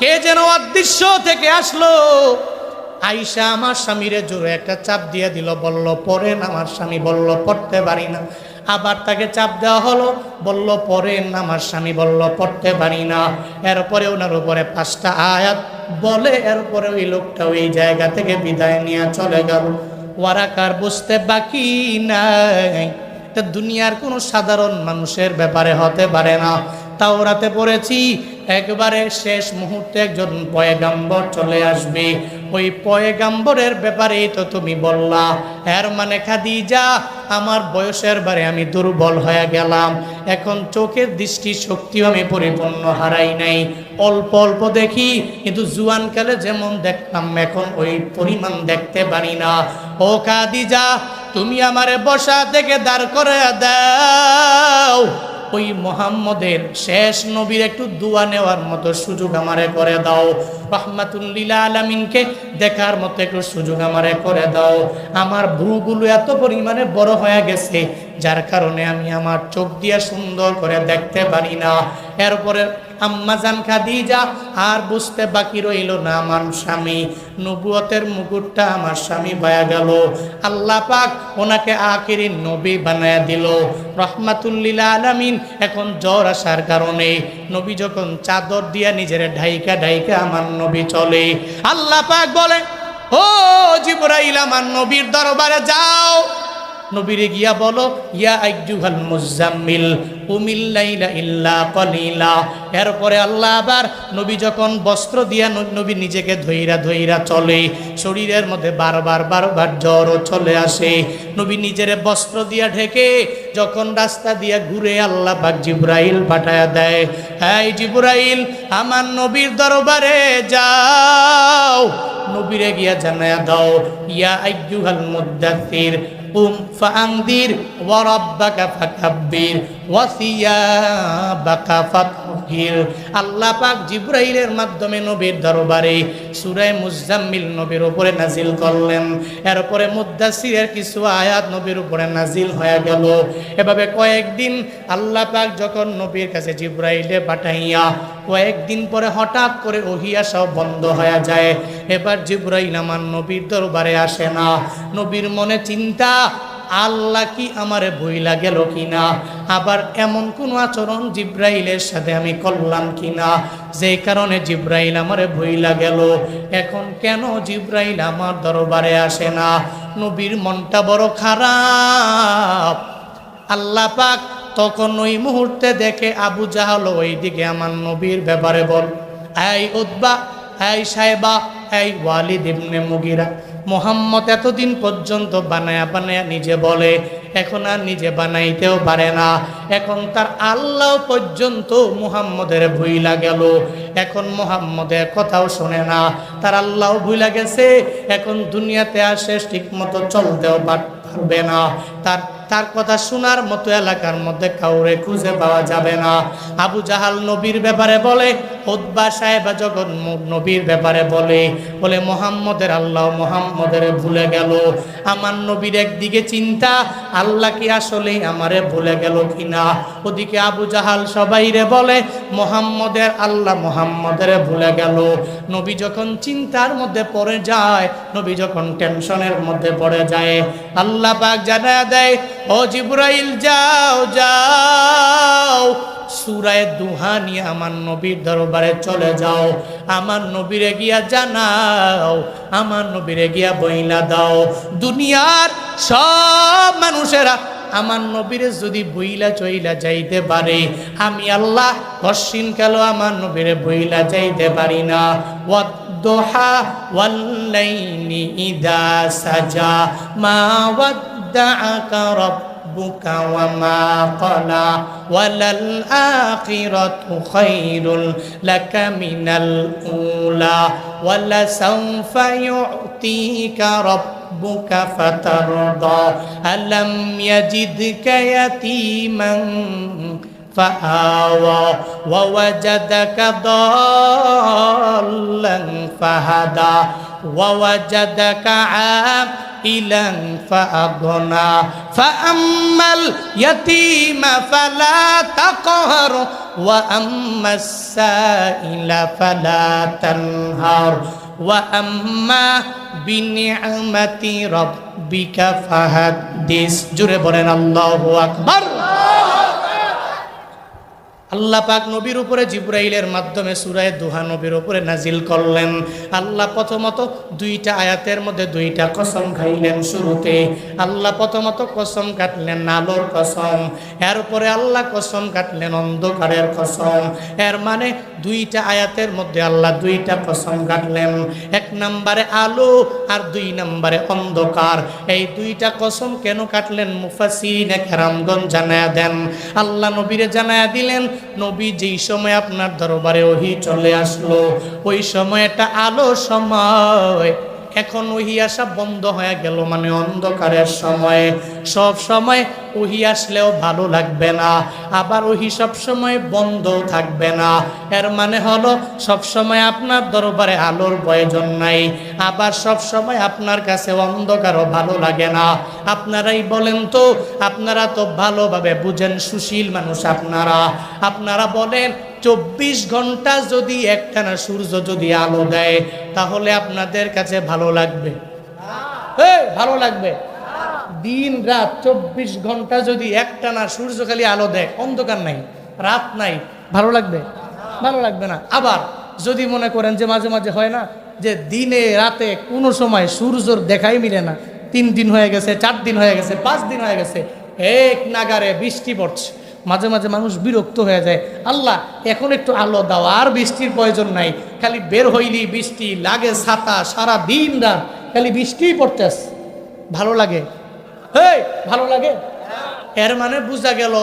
কে যেন অদৃশ্য থেকে আসলো, আইসা আমার স্বামীরে জোরে একটা চাপ দিয়ে দিল, বলল পড়েন। আমার স্বামী বলল পড়তে পারি না। আবার তাকে চাপ দেওয়া হলো, বলল পড়েন। আমার স্বামী বলল পড়তে পারি না। এরপরে ওনার উপরে 5টা আয়াত বলে এরপরে ওই লোকটা ওই জায়গা থেকে বিদায় নিয়ে চলে গেল। ওয়ারাকার বুঝতে বাকি নাই, এটা দুনিয়ার কোনো সাধারণ মানুষের ব্যাপারে হতে পারে না। তাওরাতে পড়েছি একবারে শেষ মুহূর্তে একজন পয়গাম্বর চলে আসবে, ওই পয়গাম্বরের ব্যাপারেই তো তুমি বললা। এর মানে খাদিজা আমার বয়সের বারে আমি দুর্বল হয়ে গেলাম, এখন চোখের দৃষ্টি শক্তিও আমি পরিপূর্ণ হারাই নাই, অল্প অল্প দেখি, কিন্তু জুয়ানকালে যেমন দেখতাম এখন ওই পরিমাণ দেখতে পারি না। ও খাদিজা তুমি আমারে বসা থেকে দাঁড় করে দাও, ওই মুহাম্মদের শেষ নবীর একটু দোয়া নেওয়ার মতো সুযোগ আমারে করে দাও, রাহমাতুল লিল আলামিনকে দেখার মতো একটু সুযোগ আমারে করে দাও। আমার ভ্রুগুলো এত পরিমাণে বড় হয়ে গেছে যার কারণে আমি আমার চোখ দিয়ে সুন্দর করে দেখতে পারি না। এরপরে আম্মাজান খাদিজা আর বুঝতে বাকি রইল না, আমার স্বামী নবুয়তের মুকুটটা আমার স্বামী পায়া গেল, আল্লাহ পাক ওনাকে আখিরি নবী বানায়া দিল রাহমাতুল লিল আলামিন। এখন জ্বর আসার কারণে নবী যখন চাদর দিয়া নিজের ঢাইকা ঢাইকা আমার নবী চলে, আল্লাহ পাক বলে ও জিবরাইল আমার নবীর দরবারে যাও, নবীরে গিয়া বলো ইয়া আইয়ুহাল মুজাম্মিল কুমিল লাইলা ইল্লা কলিলা। এরপরে আল্লাহ আবার নবী যখন বস্ত্র দিয়া নবী নিজেকে ধইরা ধইরা চলে, শরীরের মধ্যে বারবার জ্বরও চলে আসে, নবী নিজের বস্ত্র দিয়া ঢেকে যখন রাস্তা দিয়া ঘুরে আল্লাহ পাক জিবরাইল পাঠায়া দেয়, হ্যাঁ জিবরাইল আমার নবীর দরবারে যাও, নবীরে গিয়া জানায়া দাও ইয়া আইয়ুহাল মুদ্দাথির ফাআনদির ওয়া রাব্বাকা ফাকাব্বির ওয়া সিয়াবাকা ফাতহির। আল্লাহ পাক জিবরাইলের মাধ্যমে নবীর দরবারে সূরা মুজাম্মিল নবীর উপরে নাজিল করলেন, এরপরে মুদ্দাসিরের কিছু আয়াত নবীর উপরে নাজিল হয়ে গেল। এভাবে কয়েকদিন আল্লাহ পাক যখন নবীর কাছে জিবরাইলে পাঠাইয়া কয়েকদিন পরে হঠাৎ করে ওহী আসা বন্ধ হয়ে যায়। এবার জিবরাইল আমার নবীর দরবারে আসে না, নবীর মনে চিন্তা আল্লাহ কি আমারে ভুইলা গেল কিনা, আবার এমন কোন আচরণ জিব্রাইলের সাথে আমি করলাম কিনা যে কারণে জিব্রাইল আমারে ভুইলা গেল, এখন কেন জিব্রাইল আমার দরবারে আসে না। নবীর মনটা বড় খারাপ। আল্লাহ পাক তখন ওই মুহূর্তে দেখে আবু জাহল ওইদিকে আমার নবীর ব্যাপারে বল, এই উতবা, এই সাইবা, এই ওয়ালিদ ইবনে মুগিরা, মুহাম্মদ এতদিন পর্যন্ত বানায়া বানায়া নিজে বলে, এখন আর নিজে বানাইতেও পারে না, এখন তার আল্লাহ পর্যন্ত মুহাম্মদের ভুইলা গেল, এখন মুহাম্মদের কথাও শোনে না, তার আল্লাহ ভুইলা গেছে, এখন দুনিয়াতে আসে ঠিক মতো চলতেও পারবে না, তার কথা শোনার মতো এলাকার মধ্যে কাউরে খুঁজে পাওয়া যাবে না। আবু জাহাল নবীর ব্যাপারে বলে, উতবা সাহেবা যখন নবীর ব্যাপারে বলে মুহাম্মদের আল্লাহ মুহাম্মদের ভুলে গেল। আমার নবীর একদিকে চিন্তা আল্লাহ কি আসলেই আমারে ভুলে গেল কিনা, ওদিকে আবু জাহাল সবাইরে বলে মুহাম্মদের আল্লাহ মুহাম্মদের ভুলে গেল। নবী যখন চিন্তার মধ্যে পড়ে যায়, নবী যখন টেনশনের মধ্যে পড়ে যায়, আল্লাহ পাক জানায়া দেয় ও জিবরাইল যাও যাও, সূরা দুহা নিয়ে আমার নবীর দরবারে চলে যাও, আমার নবীরে গিয়া জানাও, আমার নবীরে গিয়া বইলা দাও দুনিয়ার সব মানুষেরা আমার নবীরে যদি বইলা চইলা যাইতে পারে, আমি আল্লাহ কশিন কালো আমার নবীরে বইলা যাইতে পারি না। ওয়াদ-দুহা ওয়াল-লাইলি ইযা সাজা মা ওয়াদ্দাআকা রাব্বুকা ওয়া মা ক্বালা ওয়ালাল আখিরাতু খায়রুল লাকা মিনাল উলা ওয়ালা সাওফা ইউতিকা রাব্বুকা ফাতারদা আলাম ইয়াজিদকা ইয়াতীমান فآوى ووجدك ضالا فهدى ووجدك عائلا فأغنى فأما اليتيم فلا تقهر وأما السائل فلا تنهر وأما بنعمة ربك فحدث জোরে বলেন আল্লাহু আকবার। আল্লাহ পাক নবীর উপরে জিবরাইলের মাধ্যমে সূরা দুহা নবীর উপরে নাজিল করলেন। আল্লাহ প্রথমত দুইটা আয়াতের মধ্যে দুইটা কসম খাইলেন। শুরুতে আল্লাহ প্রথমত কসম কাটলেন আলোর কসম, এরপরে আল্লাহ কসম কাটলেন অন্ধকারের কসম। এর মানে দুইটা আয়াতের মধ্যে আল্লাহ দুইটা কসম কাটলেন, এক নম্বরে আলো আর দুই নম্বরে অন্ধকার। এই দুইটা কসম কেন কাটলেন মুফাসসিরিনে কেরামগণ জানায়া দেন। আল্লাহ নবীরে জানায়া দিলেন, নবী যেই সময় আপনার দরবারে ওহী চলে আসলো ওই সময়টা আলো সময়, এখন ওহী আসা বন্ধ হয়ে গেল, মানে অন্ধকারের সময়। সব সময় ওহী আসলেও ভালো লাগবে না, আবার ওহী সব সময় বন্ধ থাকবে না। এর মানে হলো সব সময় আপনার দরবারে আলোর প্রয়োজন নাই, আবার সব সময় আপনার কাছে অন্ধকারও ভালো লাগে না। আপনারাই বলেন তো, আপনারা তো ভালোভাবে বুঝেন, সুশীল মানুষ আপনারা। আপনারা বলেন 24 ঘন্টা যদি একটানা সূর্য যদি আলো দেয় তাহলে আপনাদের কাছে ভালো লাগবে? ভালো লাগবে? দিন রাত 24 ঘন্টা যদি একটানা সূর্য খালি আলো দেয়, অন্ধকার নাই, রাত নাই, ভালো লাগবে? ভালো লাগবে না। আবার যদি মনে করেন যে মাঝে মাঝে হয় না যে দিনে রাতে কোনো সময় সূর্যর দেখাই মিলে না, 3 দিন হয়ে গেছে, 4 দিন হয়ে গেছে, 5 দিন হয়ে গেছে, এক নাগারে বৃষ্টি পড়ছে, মাঝে মাঝে মানুষ বিরক্ত হয়ে যায়, আল্লাহ এখন একটু আলো দাও, আর বৃষ্টির প্রয়োজন নাই, খালি বের হইলি বৃষ্টি লাগে, ছাতা, সারা দিন রাত খালি বৃষ্টিই পড়তেছে, ভালো লাগে? ভালো লাগে? এর মানে বোঝা গেল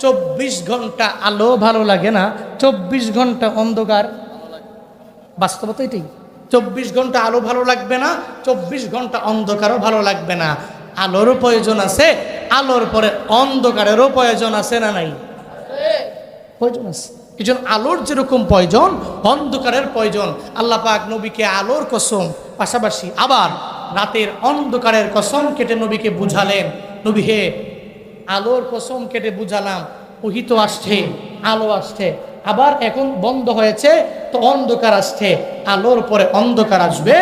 24 ঘন্টা আলো ভালো লাগে না, 24 ঘন্টা অন্ধকার। বাস্তবতা এটাই, 24 ঘন্টা আলো ভালো লাগবে না, 24 ঘন্টা অন্ধকারও ভালো লাগবে না। আলোরও প্রয়োজন আছে, আলোর পরে অন্ধকারেরও প্রয়োজন আছে না নাই? প্রয়োজন আছে। এই জন্য আলোর যেরকম প্রয়োজন অন্ধকারের প্রয়োজন। আল্লাহ পাক নবীকে আলোর কসম পাশাপাশি আবার রাতের অন্ধকারের কসম কেটে নবীকে বুঝালেন, নবী হে আলোর কসম কেটে বুঝালাম, ওহী তো আসছে, আলো আসছে, আবার এখন বন্ধ হয়েছে তো অন্ধকার আসছে, আলোর পরে অন্ধকার আসবে,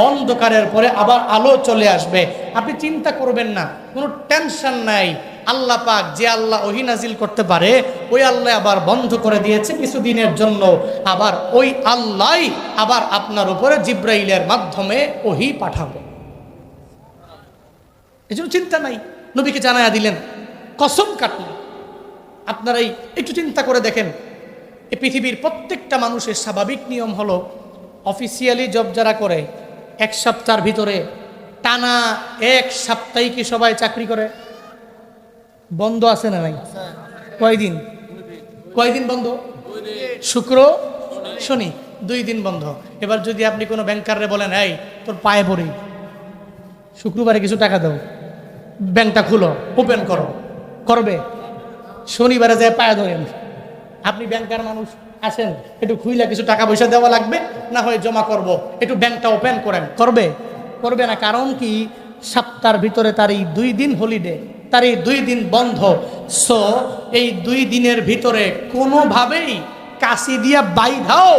অন্ধকারের পরে আবার আলো চলে আসবে। আপনি চিন্তা করবেন না, কোনো টেনশন নাই। আল্লাহ পাক যে আল্লাহ ওহী নাজিল করতে পারে ওই আল্লাহ আবার বন্ধ করে দিয়েছে কিছুদিনের জন্য, আবার ওই আল্লাহ আবার আপনার উপরে জিব্রাইলের মাধ্যমে ওহী পাঠাবে। এই জন্য চিন্তা নাই, নবীকে জানায়া দিলেন, কসম কাটলেন। আপনারাই একটু চিন্তা করে দেখেন, এই পৃথিবীর প্রত্যেকটা মানুষের স্বাভাবিক নিয়ম হলো অফিসিয়ালি জব যারা করে 1 সপ্তাহের ভিতরে টানা 1 সপ্তাহে কি সবাই চাকরি করে? বন্ধ আছে না নাই? কয়দিন? কয়দিন বন্ধ? শুক্র শনি, 2 দিন বন্ধ। এবার যদি আপনি কোনো ব্যাংকারে বলেন, এই তোর পায়ে পড়ি, শুক্রবারে কিছু টাকা দাও, ব্যাংকটা খুলো, ওপেন করো, করবে? শনিবারে যায় পায়ে ধরেন, আপনি ব্যাংকার মানুষ আসেন, একটু খুইলা কিছু টাকা পয়সা দেওয়া লাগবে, না হয় জমা করব, একটু ব্যাংকটা ওপেন করেন, করবে? করবে না। কারণ কি? সপ্তাহের ভিতরে তার এই 2 দিন হলিডে, তার এই 2 দিন বন্ধ। সো এই 2 দিনের ভিতরে কোনোভাবেই কাশি দিয়া বাইধাও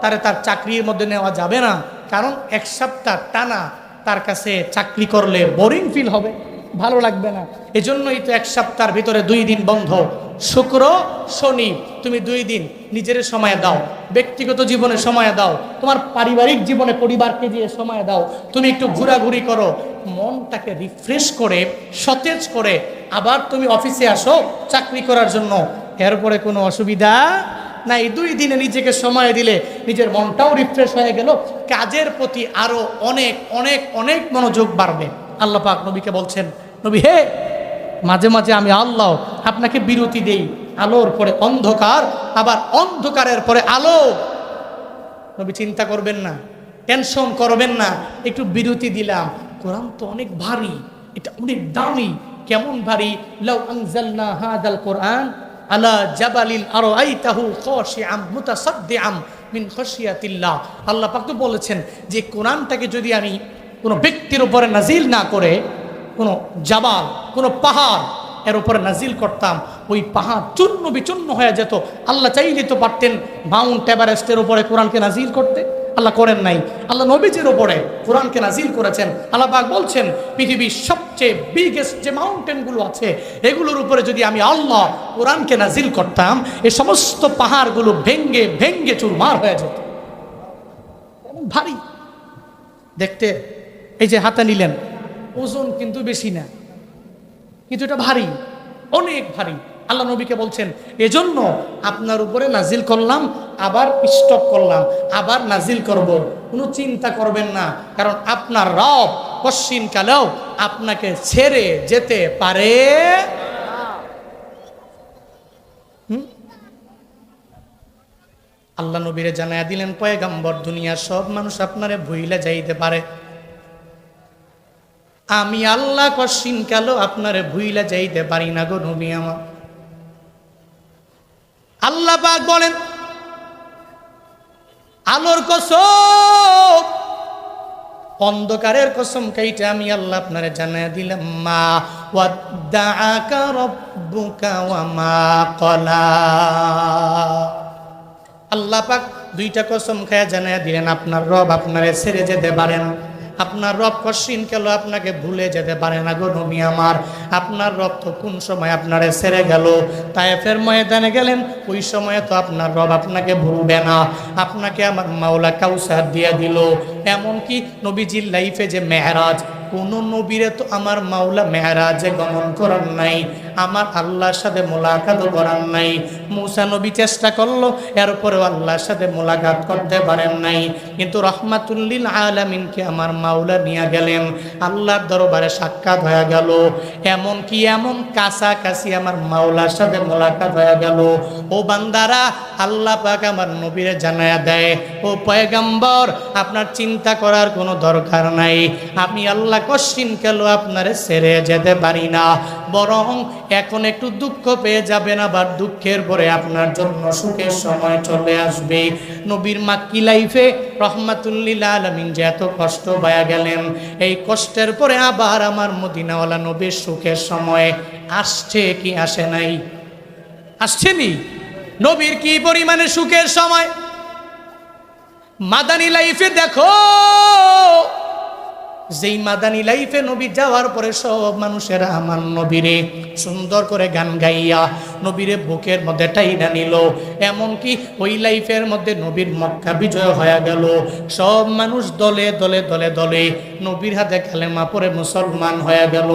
তার চাকরির মধ্যে নেওয়া যাবে না। কারণ 1 সপ্তাহ টানা তার কাছে চাকরি করলে বোরিং ফিল হবে, ভালো লাগবে না। এজন্যই তো 1 সপ্তাহের ভিতরে 2 দিন বন্ধ। শুক্র শনি তুমি 2 দিন নিজের সময় দাও, ব্যক্তিগত জীবনে সময় দাও, তোমার পারিবারিক জীবনে পরিবারকে দিয়ে সময় দাও, তুমি একটু ঘোরাঘুরি করো, মনটাকে রিফ্রেশ করে সতেজ করে আবার তুমি অফিসে আসো চাকরি করার জন্য। এরপরে কোনো অসুবিধা না। এই 2 দিনে নিজেকে সময় দিলে নিজের মনটাও রিফ্রেশ হয়ে গেল, কাজের প্রতি আরো অনেক অনেক অনেক মনোযোগ বাড়বে। আল্লাহ পাক নবীকে বলছেন, নবী হে, মাঝে মাঝে আমি আল্লাহ আপনাকে বিরতি দেই, আলোর পরে অন্ধকার, আবার অন্ধকারের পরে আলো। নবী চিন্তা করবেন না, টেনশন করবেন না, একটু বিরতি দিলাম। কোরআন তো অনেক ভারী, এটা অনেক দামি। কেমন ভারী? লাউ আনজালনা হাদাল কোরআন আলা জাবালিন আরাইতাহু খাশিআম মুতাসাদ্দিআম মিন খাশিয়াতিল্লাহ। আল্লাহ পাক তো বলেছেন যে কোরআনটাকে যদি আমি কোনো ব্যক্তির উপরে নাজিল না করে কোনো জাবাল, কোনো পাহাড় এর উপরে নাজিল করতাম, ওই পাহাড় চূর্ণ বিচূর্ণ হয়ে যেত। আল্লাহ চাইলে তো পারতেন মাউন্ট এভারেস্টের উপরে কোরআনকে নাজিল করতে, আল্লাহ করেন নাই। আল্লাহ নবীজির উপরে কোরআনকে নাজিল করেছেন। আল্লাহ পাক বলছেন পৃথিবীর সবচেয়ে বিগেস্ট যে মাউন্টেনগুলো আছে এগুলোর উপরে যদি আমি আল্লাহ কোরআনকে নাজিল করতাম, এই সমস্ত পাহাড়গুলো ভেঙ্গে ভেঙ্গে চুরমার হয়ে যেত। ভারী দেখতে। এই যে হাতে নিলেন, ওজন কিন্তু বেশি না, কিন্তু এটা ভারী, অনেক ভারী। আল্লাহ নবীকে বলছেন এজন্য আপনার উপরে নাজিল করলাম, আবার স্টপ করলাম, আবার নাজিল করব। কোনো চিন্তা করবেন না, কারণ আপনার রব কশ্চিনকালেও আপনাকে ছেড়ে যেতে পারে। আল্লাহ নবীরে জানায়া দিলেন পয়গম্বর, দুনিয়ার সব মানুষ আপনারে ভুইলা যাইতে পারে, আমি আল্লাহ কশ্চিনকালেও আপনারে ভুইলা যাইতে পারি না গো নবী আমার। আল্লাহ পাক বলেন আলোর কসম, অন্ধকারের কসম কাইটা আমি আল্লাহ আপনারে জানায়া দিলাম, মা ওয়াদ্দাআকা রাব্বুকা ওয়া মা ক্বালা। আল্লাহ পাক 2টা কসম খায়া জানায়া দিলেন আপনার রব আপনারে ছেড়ে যেতে পারেন। আপনার রব কশ্চিনকালেও আপনাকে ভুলে যেতে পারে না গো নবী আমার। আপনার রব তো কোন সময় আপনারে ছেড়ে গেল, তায়েফের ময়দানে গেলেন, ওই সময় তো আপনার রব আপনাকে ভুলবে না। আপনাকে আমার মাওলা কাউসার দিয়ে দিল। এমনকি নবীজির লাইফে যে মেহরাজ, কোন নবীরে তো আমার মাওলা মেহরাজে গমন করার নাই, আমার আল্লাহর সাথে মোলাকাত করার নাই। মুসা নবী চেষ্টা করলো, এরপরেও আল্লাহর সাথে মোলাকাত করতে পারেন নাই। কিন্তু রহমাতুল লিল আলামিনকে আমার মাওলা নিয়ে গেলেন, আল্লাহর দরবারে সাক্ষাৎ হয়ে গেল। এমনকি এমন কাছাকাছি আমার মাওলার সাথে মোলাকাত হয়ে গেল। ও বান্দারা, আল্লাহ পাক আমার নবীরে জানায়া দেয়, ও পয়গম্বর আপনার চিন্তা করার কোনো দরকার নাই, আমি আল্লাহ কশ্চিনকালেও আপনারে ছেড়ে যেতে পারি না। বরং এখন একটু দুঃখ পেয়ে যাবেন, আবার দুঃখের পরে আপনার জন্য সুখের সময় চলে আসবে। নবীর মাক্কি লাইফে রহমাতুল লিল আলামিন যে এত কষ্ট পায়া গেলেন, এই কষ্টের পরে আবার আমার মদিনাওয়ালা নবীর সুখের সময় আসছে কি আসে নাই? আসছেনি? নবীর কি পরিমাণে সুখের সময়। মাদানী লাইফে দেখো, যেই মাদানী লাইফে নবী যাওয়ার পরে সব মানুষেরা আমার নবীরে সুন্দর করে গান গাইয়া নবীরে বুকের মধ্যে টাইনা নিল। এমনকি ওই লাইফের মধ্যে নবীর মক্কা বিজয় হয়ে গেল। সব মানুষ দলে দলে দলে দলে নবীর হাতে কালেমা পড়ে মুসলমান হয়ে গেল।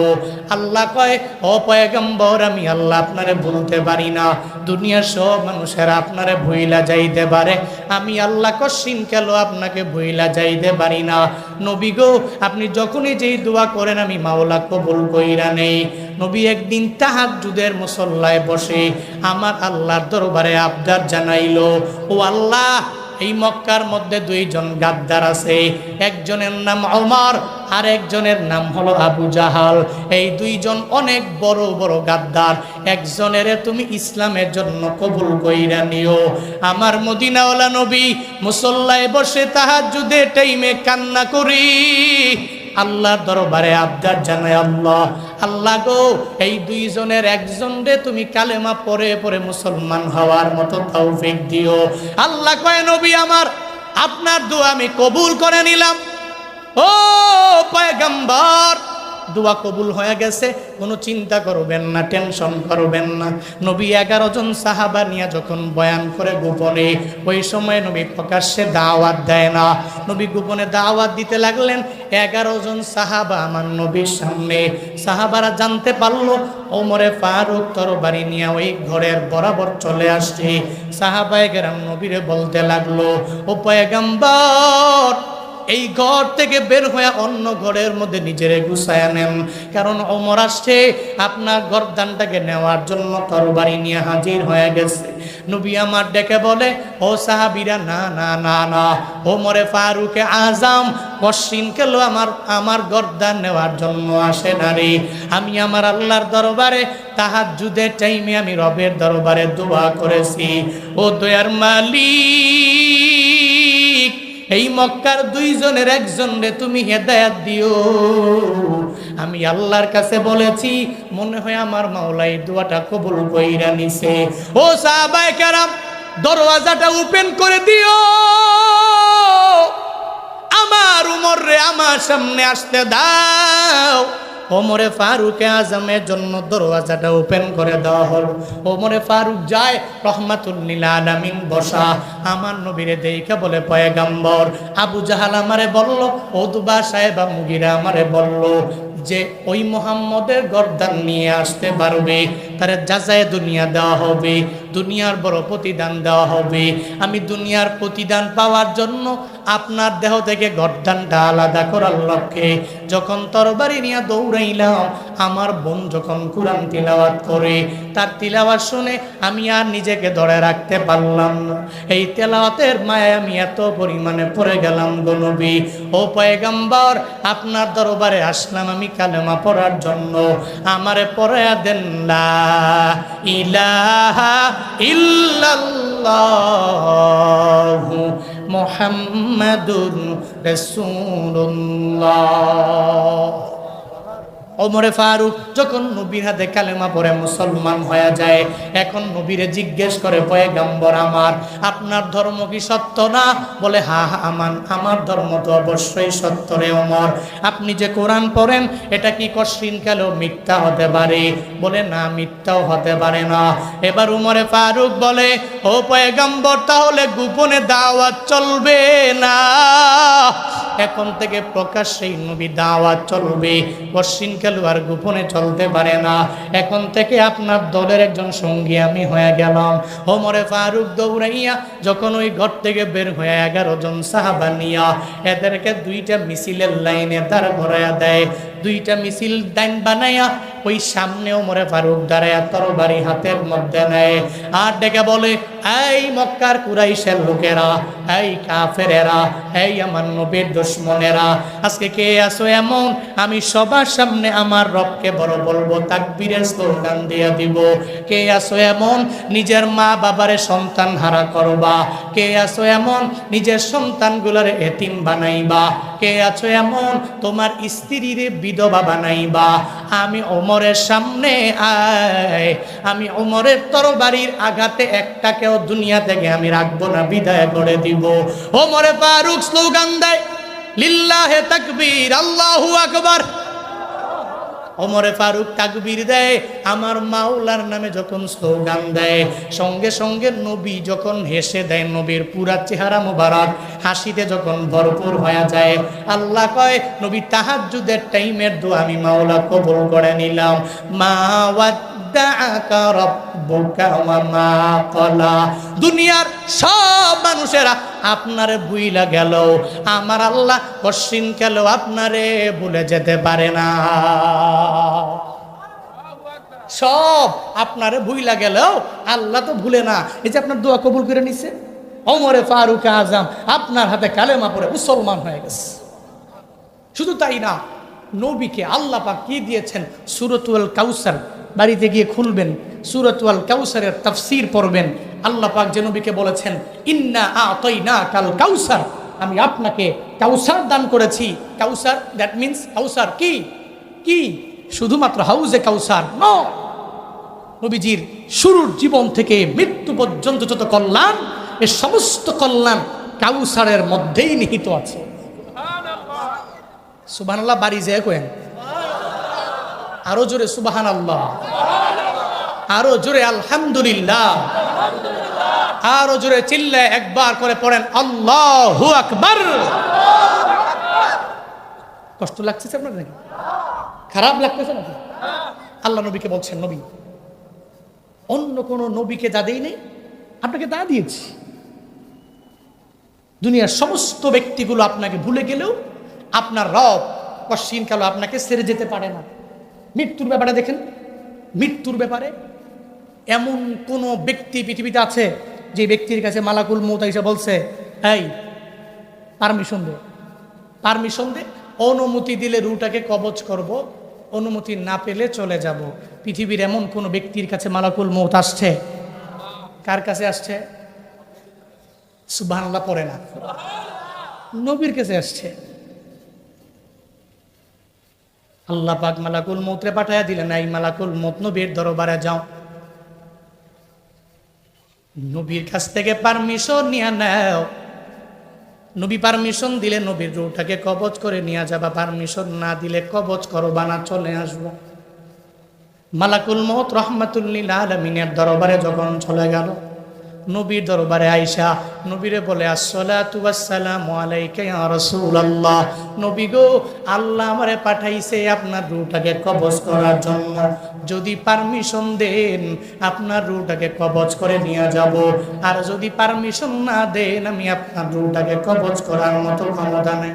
আল্লাহ কয়, ও পয়গম্বর আমি আল্লাহ আপনারে ভুলতে পারি না, দুনিয়ার সব মানুষেরা আপনারে ভুইলা যাইতে পারে, আমি আল্লাহ কশ্চিনকালেও আপনাকে ভুইলা যাইতে পারি না। নবী গো, আপনি যখনই যেই দোয়া করেন আমি মাওলা কবুল কইরা নেই। নবী একদিন তাহাজ্জুদের মুসল্লায় বসে আমার আল্লাহর দরবারে আবদার জানাইলো, ও আল্লাহ, এই মক্কার মধ্যে 2 জন গাদ্দার আছে, একজনের নাম ওমর আর একজনের নাম হলো আবু জাহাল। এই 2 জন অনেক বড় বড় গাদ্দার, একজনের তুমি ইসলামের জন্য কবুল কইরা নিও। আমার মদিনাওয়ালা নবী মুসল্লায় বসে তাহাজ্জুদের টাইমে কান্না করি আল্লাহর দরবারে আবদার জানায়, আল্লাহ, আল্লাহ গো, এই 2 জনের একজনরে তুমি কালেমা পড়ে পড়ে মুসলমান হওয়ার মতো তৌফিক দিও। আল্লাহ কয়, নবী আমার, আপনার দোয়া আমি কবুল করে নিলাম। ও পয়গম্বর, দোয়া কবুল হয়ে গেছে, কোনো চিন্তা করবেন না, টেনশন করবেন না। নবী 11 জন সাহাবা নিয়ে যখন বয়ান করে গোপনে, ওই সময় নবী প্রকাশ্যে দাওয়াত দেয় না, নবী গোপনে দাওয়াত দিতে লাগলেন। 11 জন সাহাবা আমার নবীর সামনে, সাহাবারা জানতে পারলো ওমরে ফারুক তরবারি নিয়ে ওই ঘরের বরাবর চলে আসছে। সাহাবায়ে কেরাম নবীরে বলতে লাগলো, ও পয়গম্বর, এই ঘর থেকে বের হয়ে অন্য ঘরের মধ্যে নিজেরে গুছায়া নেন, কারণ ওমর আসছে আপনার গর্দানটাকে নেওয়ার জন্য তরবারি নিয়ে হাজির হয়ে গেছে। নবী আমার ডেকে বলে, ও সাহাবীরা, না না না না, ওমরে ফারুকে আজম কশিন কেন আমার গর্দান নেওয়ার জন্য আসে না রে। আমি আমার আল্লাহর দরবারে তাহাজ্জুদের টাইমে আমি রবের দরবারে দোয়া করেছি, ও দয়ার মালিক, এই মক্কার 2 জনের একজনরে তুমি হেদায়েত দিও। আমি আল্লাহর কাছে বলেছি, মনে হয় আমার মাওলা এই দোয়াটা কবুল কইরা নিছে। ও সাহাবায়ে কেরাম, দরওয়াজাটা ওপেন করে দিও, আমার উমর রে আমার সামনে আসতে দাও। ওমরে ফারুকে আজমের জন্য দরওয়াজাটা ওপেন করে দেওয়া হল। ওমরে ফারুক যায়, রহমাতুল লিল আলামিন বসা। আমার নবীরে দেখে বলে, পয়গম্বর, আবু জাহাল আমারে বলল, উতবা সাহেব মুগিরা আমারে বলল যে ওই মুহাম্মদের গর্দান নিয়ে আসতে পারবে তারে যাচাই দুনিয়া দেওয়া হবে, দুনিয়ার বড় প্রতিদান দেওয়া হবে। আমি দুনিয়ার প্রতিদান পাওয়ার জন্য আপনার দেহ থেকে গর্দানটা আলাদা করার লক্ষ্যে যখন তরবারি নিয়ে দৌড়াইলাম, আমার বোন যখন কুরআন তিলাওয়াত করে, তার তিলাওয়াত শুনে আমি আর নিজেকে ধরে রাখতে পারলাম না। এই তেলাওয়াতের মায়ায় আমি এত পরিমাণে পড়ে গেলাম গো নবী। ও পয়গম্বর, আপনার দরবারে আসলাম আমি কালেমা পড়ার জন্য, আমারে পড়ায়া দেন লা ইলাহা ইল্লাল্লাহু মুহাম্মাদুর রাসূলুল্লাহ। ওমরে ফারুক যখন নবীর হাতে কালেমা পড়ে মুসলমান হয়ে যায়, এখন নবীরে জিজ্ঞেস করে, পয়গম্বর আমার, আপনার ধর্ম কি সত্য না? বলে, হ্যাঁ আমার ধর্ম তো অবশ্যই সত্য রে ওমর। আপনি যে কোরআন পড়েন এটা কি কশিন কালেও মিথ্যা হতে পারে? বলে, না, মিথ্যাও হতে পারে না। এবার উমরে ফারুক বলে, ও পয়গম্বর, তাহলে গোপনে দাওয়াত চলবে না, এখন থেকে প্রকাশ্যেই নবী দাওয়াত চলবে, কশিন কালু আর গোপনে চলতে পারে না। এখন থেকে আপনার দলের একজন সঙ্গী আমি হয়ে গেলাম। ওমরে ফারুক দৌড়াইয়া যখন ওই ঘর থেকে বের হয়ে 11 জন সাহাবা নিয়া এদেরকে 2টা মিছিলের লাইনে দাঁড় করাইয়া দেয়। 2টা মিছিল ডাইন বানাইয়া ওই সামনে ওমরে ফারুক দাঁড়াইয়া তরবারি হাতের মধ্যে নেয় আর ডেকে বলে, এই মক্কার কুরাইশের লোকেরা, এই কাফেরেরা, এই আমার নবীর দুশমনেরা, আজকে কে আছো এমন আমি সবার সামনে আমার রবকে বড় বলবো, তাকবীরের স্লোগান দিয়ে দিব? কে আছো এমন নিজের মা বাবারে সন্তান হারা করবা? কে আছো এমন নিজের সন্তানগুলোর এতিম বানাইবা? কে আছো এমন তোমার স্ত্রীরে বিধবা বানাইবা? আমি ওমরের সামনে আয়, আমি ওমরের তরবারির আঘাতে একটাকেও দুনিয়া থেকে আমি রাখবো না, বিদায় করে দিব। ওমরে ফারুক স্লোগান দেয়, লিল্লাহে তাকবীর, আল্লাহু আকবার। ওমরে ফারুক তাকবীর দেয়, আমার মাওলার নামে যখন স্লোগান দেয়, সঙ্গে সঙ্গে নবী যখন হেসে দেয়, নবীর পুরা চেহারা মোবারক হাসিতে যখন ভরপুর হয়ে যায়, আল্লাহ কয়, নবী তাহাজ্জুদের টাইমের দোয়া আমি মাওলা কবুল করে নিলাম। মা ওয়াদ্দাআকা রাব্বুকা ওয়া মা ক্বালা। দুনিয়ার সব মানুষেরা আপনারে ভুইলা গেল, আমার আল্লাহ কশিন কালো আপনারে ভুলে যেতে পারে না। সব আপনারে ভুইলা গেলেও আল্লাহ তো ভুলে না। এই যে আপনার দোয়া কবুল করে নিছে, ওমরে ফারুক আজম আপনার হাতে কালেমা পড়ে মুসলমান হয়ে গেছে। শুধু তাই না, নবীকে আল্লাহ পাক কি দিয়েছেন? সূরাতুল কাউসার বাড়িতে গিয়ে খুলবেন, সূরাতুল কাউসারের তাফসীর পড়বেন। আল্লাহ পাক যে নবীকে বলেছেন, ইন্না আতাইনাকাল কাউসার, আমি আপনাকে কাউসার দান করেছি। কাউসার, দ্যাট মিন্স কাউসার কি? কি শুধুমাত্র হাউজে কাউসার ন, নবীজির শুরুর জীবন থেকে মৃত্যু পর্যন্ত যত কল্যাণ, এর সমস্ত কল্যাণ কাউসারের মধ্যেই নিহিত আছে। সুবহানাল্লাহ। বাড়ি যায় কোয়েন আরো জোরে সুবহানাল্লাহ, আরো জোরে আলহামদুলিল্লাহ, আরো জোরে চিল্লায় একবার করে পড়েন আল্লাহু আকবার। কষ্ট লাগতেছে আপনার নাকি? খারাপ লাগতেছে নাকি? আল্লাহ নবীকে বলছেন, নবী অন্য কোন নবীকে যা দেই নেই আপনাকে তা দিয়েছি। দুনিয়ার সমস্ত ব্যক্তিগুলো আপনাকে ভুলে গেলেও আপনার রব কশিনকাল আপনাকে ছেড়ে যেতে পারে না। মৃত্যুর ব্যাপারে দেখেন, মৃত্যুর ব্যাপারে এমন কোন ব্যক্তি পৃথিবীতে আছে যে ব্যক্তির কাছে মালাকুল মউত এসে বলছে এই পারমিশন দে, পারমিশন দে, অনুমতি দিলে রুটাকে কবজ করব, অনুমতি না পেলে চলে যাব। পৃথিবীর এমন কোন ব্যক্তির কাছে মালাকুল মউত আসছে? কার কাছে আসছে? সুবহানাল্লাহ পড়ে না, নবীর কাছে আসছে। আল্লাহ পাক মালাকুল মউতরে পাঠাইয়া দিলেন, এই মালাকুল মউত নবীর দরবারে যাও, নবীর কাছ থেকে পারমিশন নিয়ে নাও। নবী পারমিশন দিলে নবীর রূহটাকে কবজ করে নিয়ে যাবা, পারমিশন না দিলে কবজ করবা না, চলে আসবো। মালাকুল মউত রাহমাতুল লিল আলামিনের দরবারে যখন চলে গেল, নবীর দরবারে আয়েশা নবীরে বলে আসসালাতু ওয়াসসালামু আলাইকা ইয়া রাসূলুল্লাহ, নবী গো আল্লাহ আমারে পাঠাইছে আপনার রূহটাকে কবজ করার জন্য, যদি পারমিশন দেন আপনার রূহটাকে কবজ করে নিয়ে যাব, আর যদি পারমিশন না দেন আমি আপনার রূহটাকে কবজ করার মতো ক্ষমতা নেই।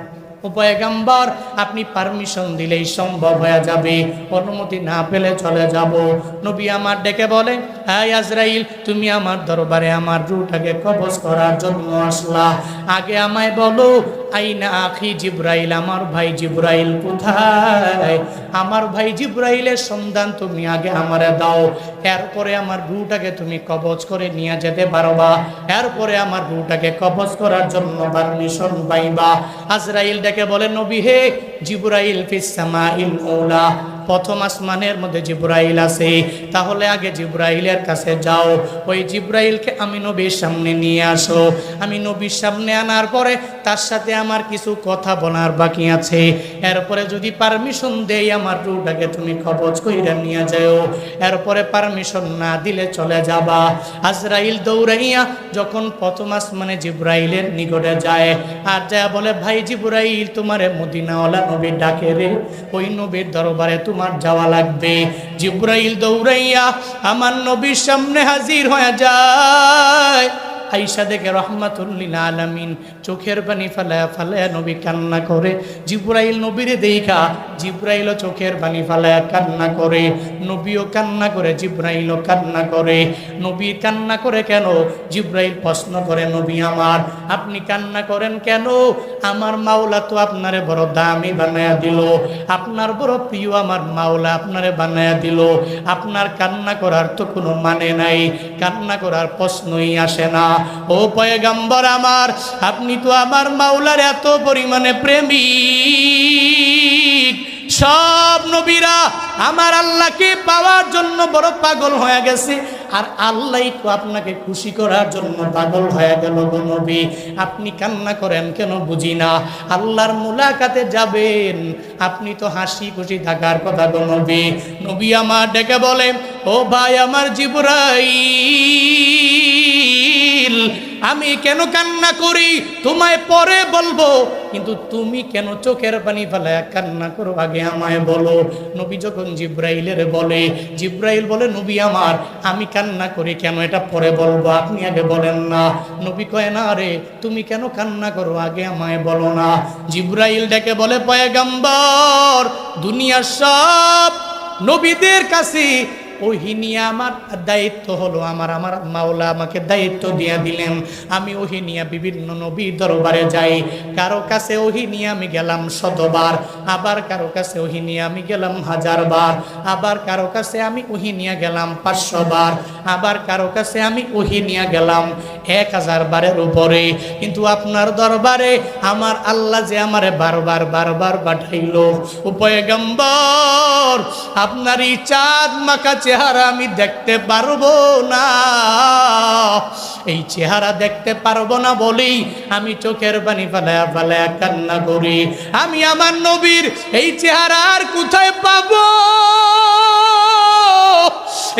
পয়গম্বর আপনি পারমিশন দিলেই সম্ভব হয়ে যাবে, অনুমতি না পেলে চলে যাব। নবী আমার ডেকে বলে, হ্যাঁ আজরাইল তুমি আমার দরবারে আমার রূহটাকে কবজ করার জন্য আসলা, আগে আমায় বলো আইনা আখি জিব্রাইল, আমার ভাই জিব্রাইল কোথায়? আমার ভাই জিব্রাইলের সন্ধান তুমি আগে আমারে দাও, এরপরে আমার রূহটাকে তুমি কবজ করে নিয়ে যেতে পারবা, এরপরে আমার রূহটাকে কবজ করার জন্য পারমিশন পাইবা। আজরাইল ডেকে বলে, নবী হে জিব্রাইল ফিস সামাইল উলা, প্রথম আসমানের মধ্যে জিব্রাইল আছে, তাহলে আগে জিব্রাইলের কাছে যাও, ওই জিব্রাইলকে আমি নবীর সামনে নিয়ে আসো। আমি নবীর সামনে আনার পরে তার সাথে আমার কিছু কথা বলার বাকি আছে, এরপরে যদি পারমিশন দেই আমার রূহটাকে তুমি কবজ কইরা নিয়ে যাও, এরপরে পারমিশন না দিলে চলে যাবা। আজরাইল দৌড়াইয়া যখন প্রথম আসমানে জিব্রাইলের নিকটে যায়, আর যা বলে, ভাই জিব্রাইল তোমারে মদিনাওয়ালা নবী ডাকে রে, ওই নবীর দরবারে তোমার যাওয়া লাগবে। জিব্রাইল দৌড়াইয়া আমার নবীর সামনে হাজির হয়ে যায়। আয়েশা দেখে রাহমাতুল লিল আলামিন চোখের পানি ফালায়া ফালায়া নবী কান্না করে। জিব্রাইল নবীরে দেখা জিব্রাইলও চোখের পানি ফালায়া কান্না করে, নবীও কান্না করে, জিব্রাইলও কান্না করে। নবী কান্না করে কেন? জিব্রাইল প্রশ্ন করে, নবী আমার আপনি কান্না করেন কেন? আমার মাওলা তো আপনারে বড় দামি বানায়া দিল, আপনার বড় প্রিয় আমার মাওলা আপনারে বানায়া দিল, আপনার কান্না করার তো কোনো মানে নাই, কান্না করার প্রশ্নই আসে না। ও পয়গম্বর আমার, আপনি তো আমার মাওলার এত পরিমাণে প্রেমিক, সব নবীরা আমার আল্লাহকে পাওয়ার জন্য বড় পাগল হয়ে গেছে, আর আল্লাহ তো আপনাকে খুশি করার জন্য পাগল হয়ে গেল গো নবী, আপনি কান্না করেন কেন বুঝি না। আল্লাহর মুলাকাতে যাবেন, আপনি তো হাসি খুশি থাকার কথা গো নবী। নবী আমার ডেকে বলে, ও ভাই আমার জিবরাইল, আমি কেন কান্না করি তোমায় পরে বলবো, কিন্তু তুমি কেন চোখের পানি ফেলায় কান্না করো আগে আমায় বলো। নবী যখন জিব্রাইলের বলে, জিব্রাইল বলে, নবী আমার আমি কান্না করি কেন এটা পরে বলবো, আপনি আগে বলেন না। নবী কয়, না রে তুমি কেন কান্না করো আগে আমায় বলো না। জিব্রাইল ডেকে বলে, পয়গম্বর দুনিয়ার সব নবীদের কাছে ওহি নিয়ে আমার দায়িত্ব হলো, আমার মাওলা আমাকে দায়িত্ব দিয়ে দিলেন, আমি ওহি নিয়ে বিভিন্ন নবীর দরবারে যাই। কারো কাছে ওহি নিয়ে আমি গেলাম 100 বার, আবার কারো কাছে ওহি নিয়ে আমি গেলাম 1000 বার, আবার কারো কাছে আমি ওহি নিয়ে গেলাম 500 বার, আবার কারো কাছে আমি ওহি নিয়ে গেলাম 1000 বারের উপরে। কিন্তু আপনার দরবারে আমার আল্লাহ যে আমারে বারবার বারবার পাঠাইলো। ও পয়গম্বর আপনার এই চাঁদ মাখা চেহারা আমি দেখতে পারবো না, এই চেহারা দেখতে পারবো না বলেই আমি চোখের পানি ফালায়া ফালায়া কান্না করি। আমি আমার নবীর এই চেহারা আর কোথায় পাবো?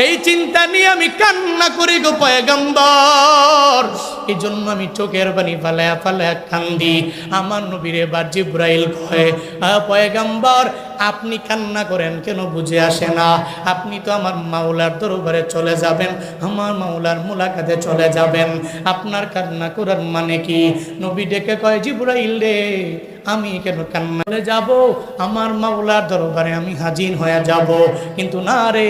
এই চিন্তা নিয়ে আমি কান্না করি গো পয়গম্বর। এই জন্য আমি চোখের পানি ফালায়া ফালায়া কান্দি। আমার নবীর এবার জিব্রাইল কয়, পয়গম্বর আপনি কান্না করেন কেন বুঝে আসে না? আপনি তো আমার মাওলার দরবারে চলে যাবেন, আমার মাওলার মুলাকাতে চলে যাবেন, আপনার কান্না করার মানে কি? নবী ডেকে কয়, জিব্রাইল রে আমি কেন কান্না করে যাব? আমার মাওলার দরবারে আমি হাজির হয়ে যাব, কিন্তু না রে,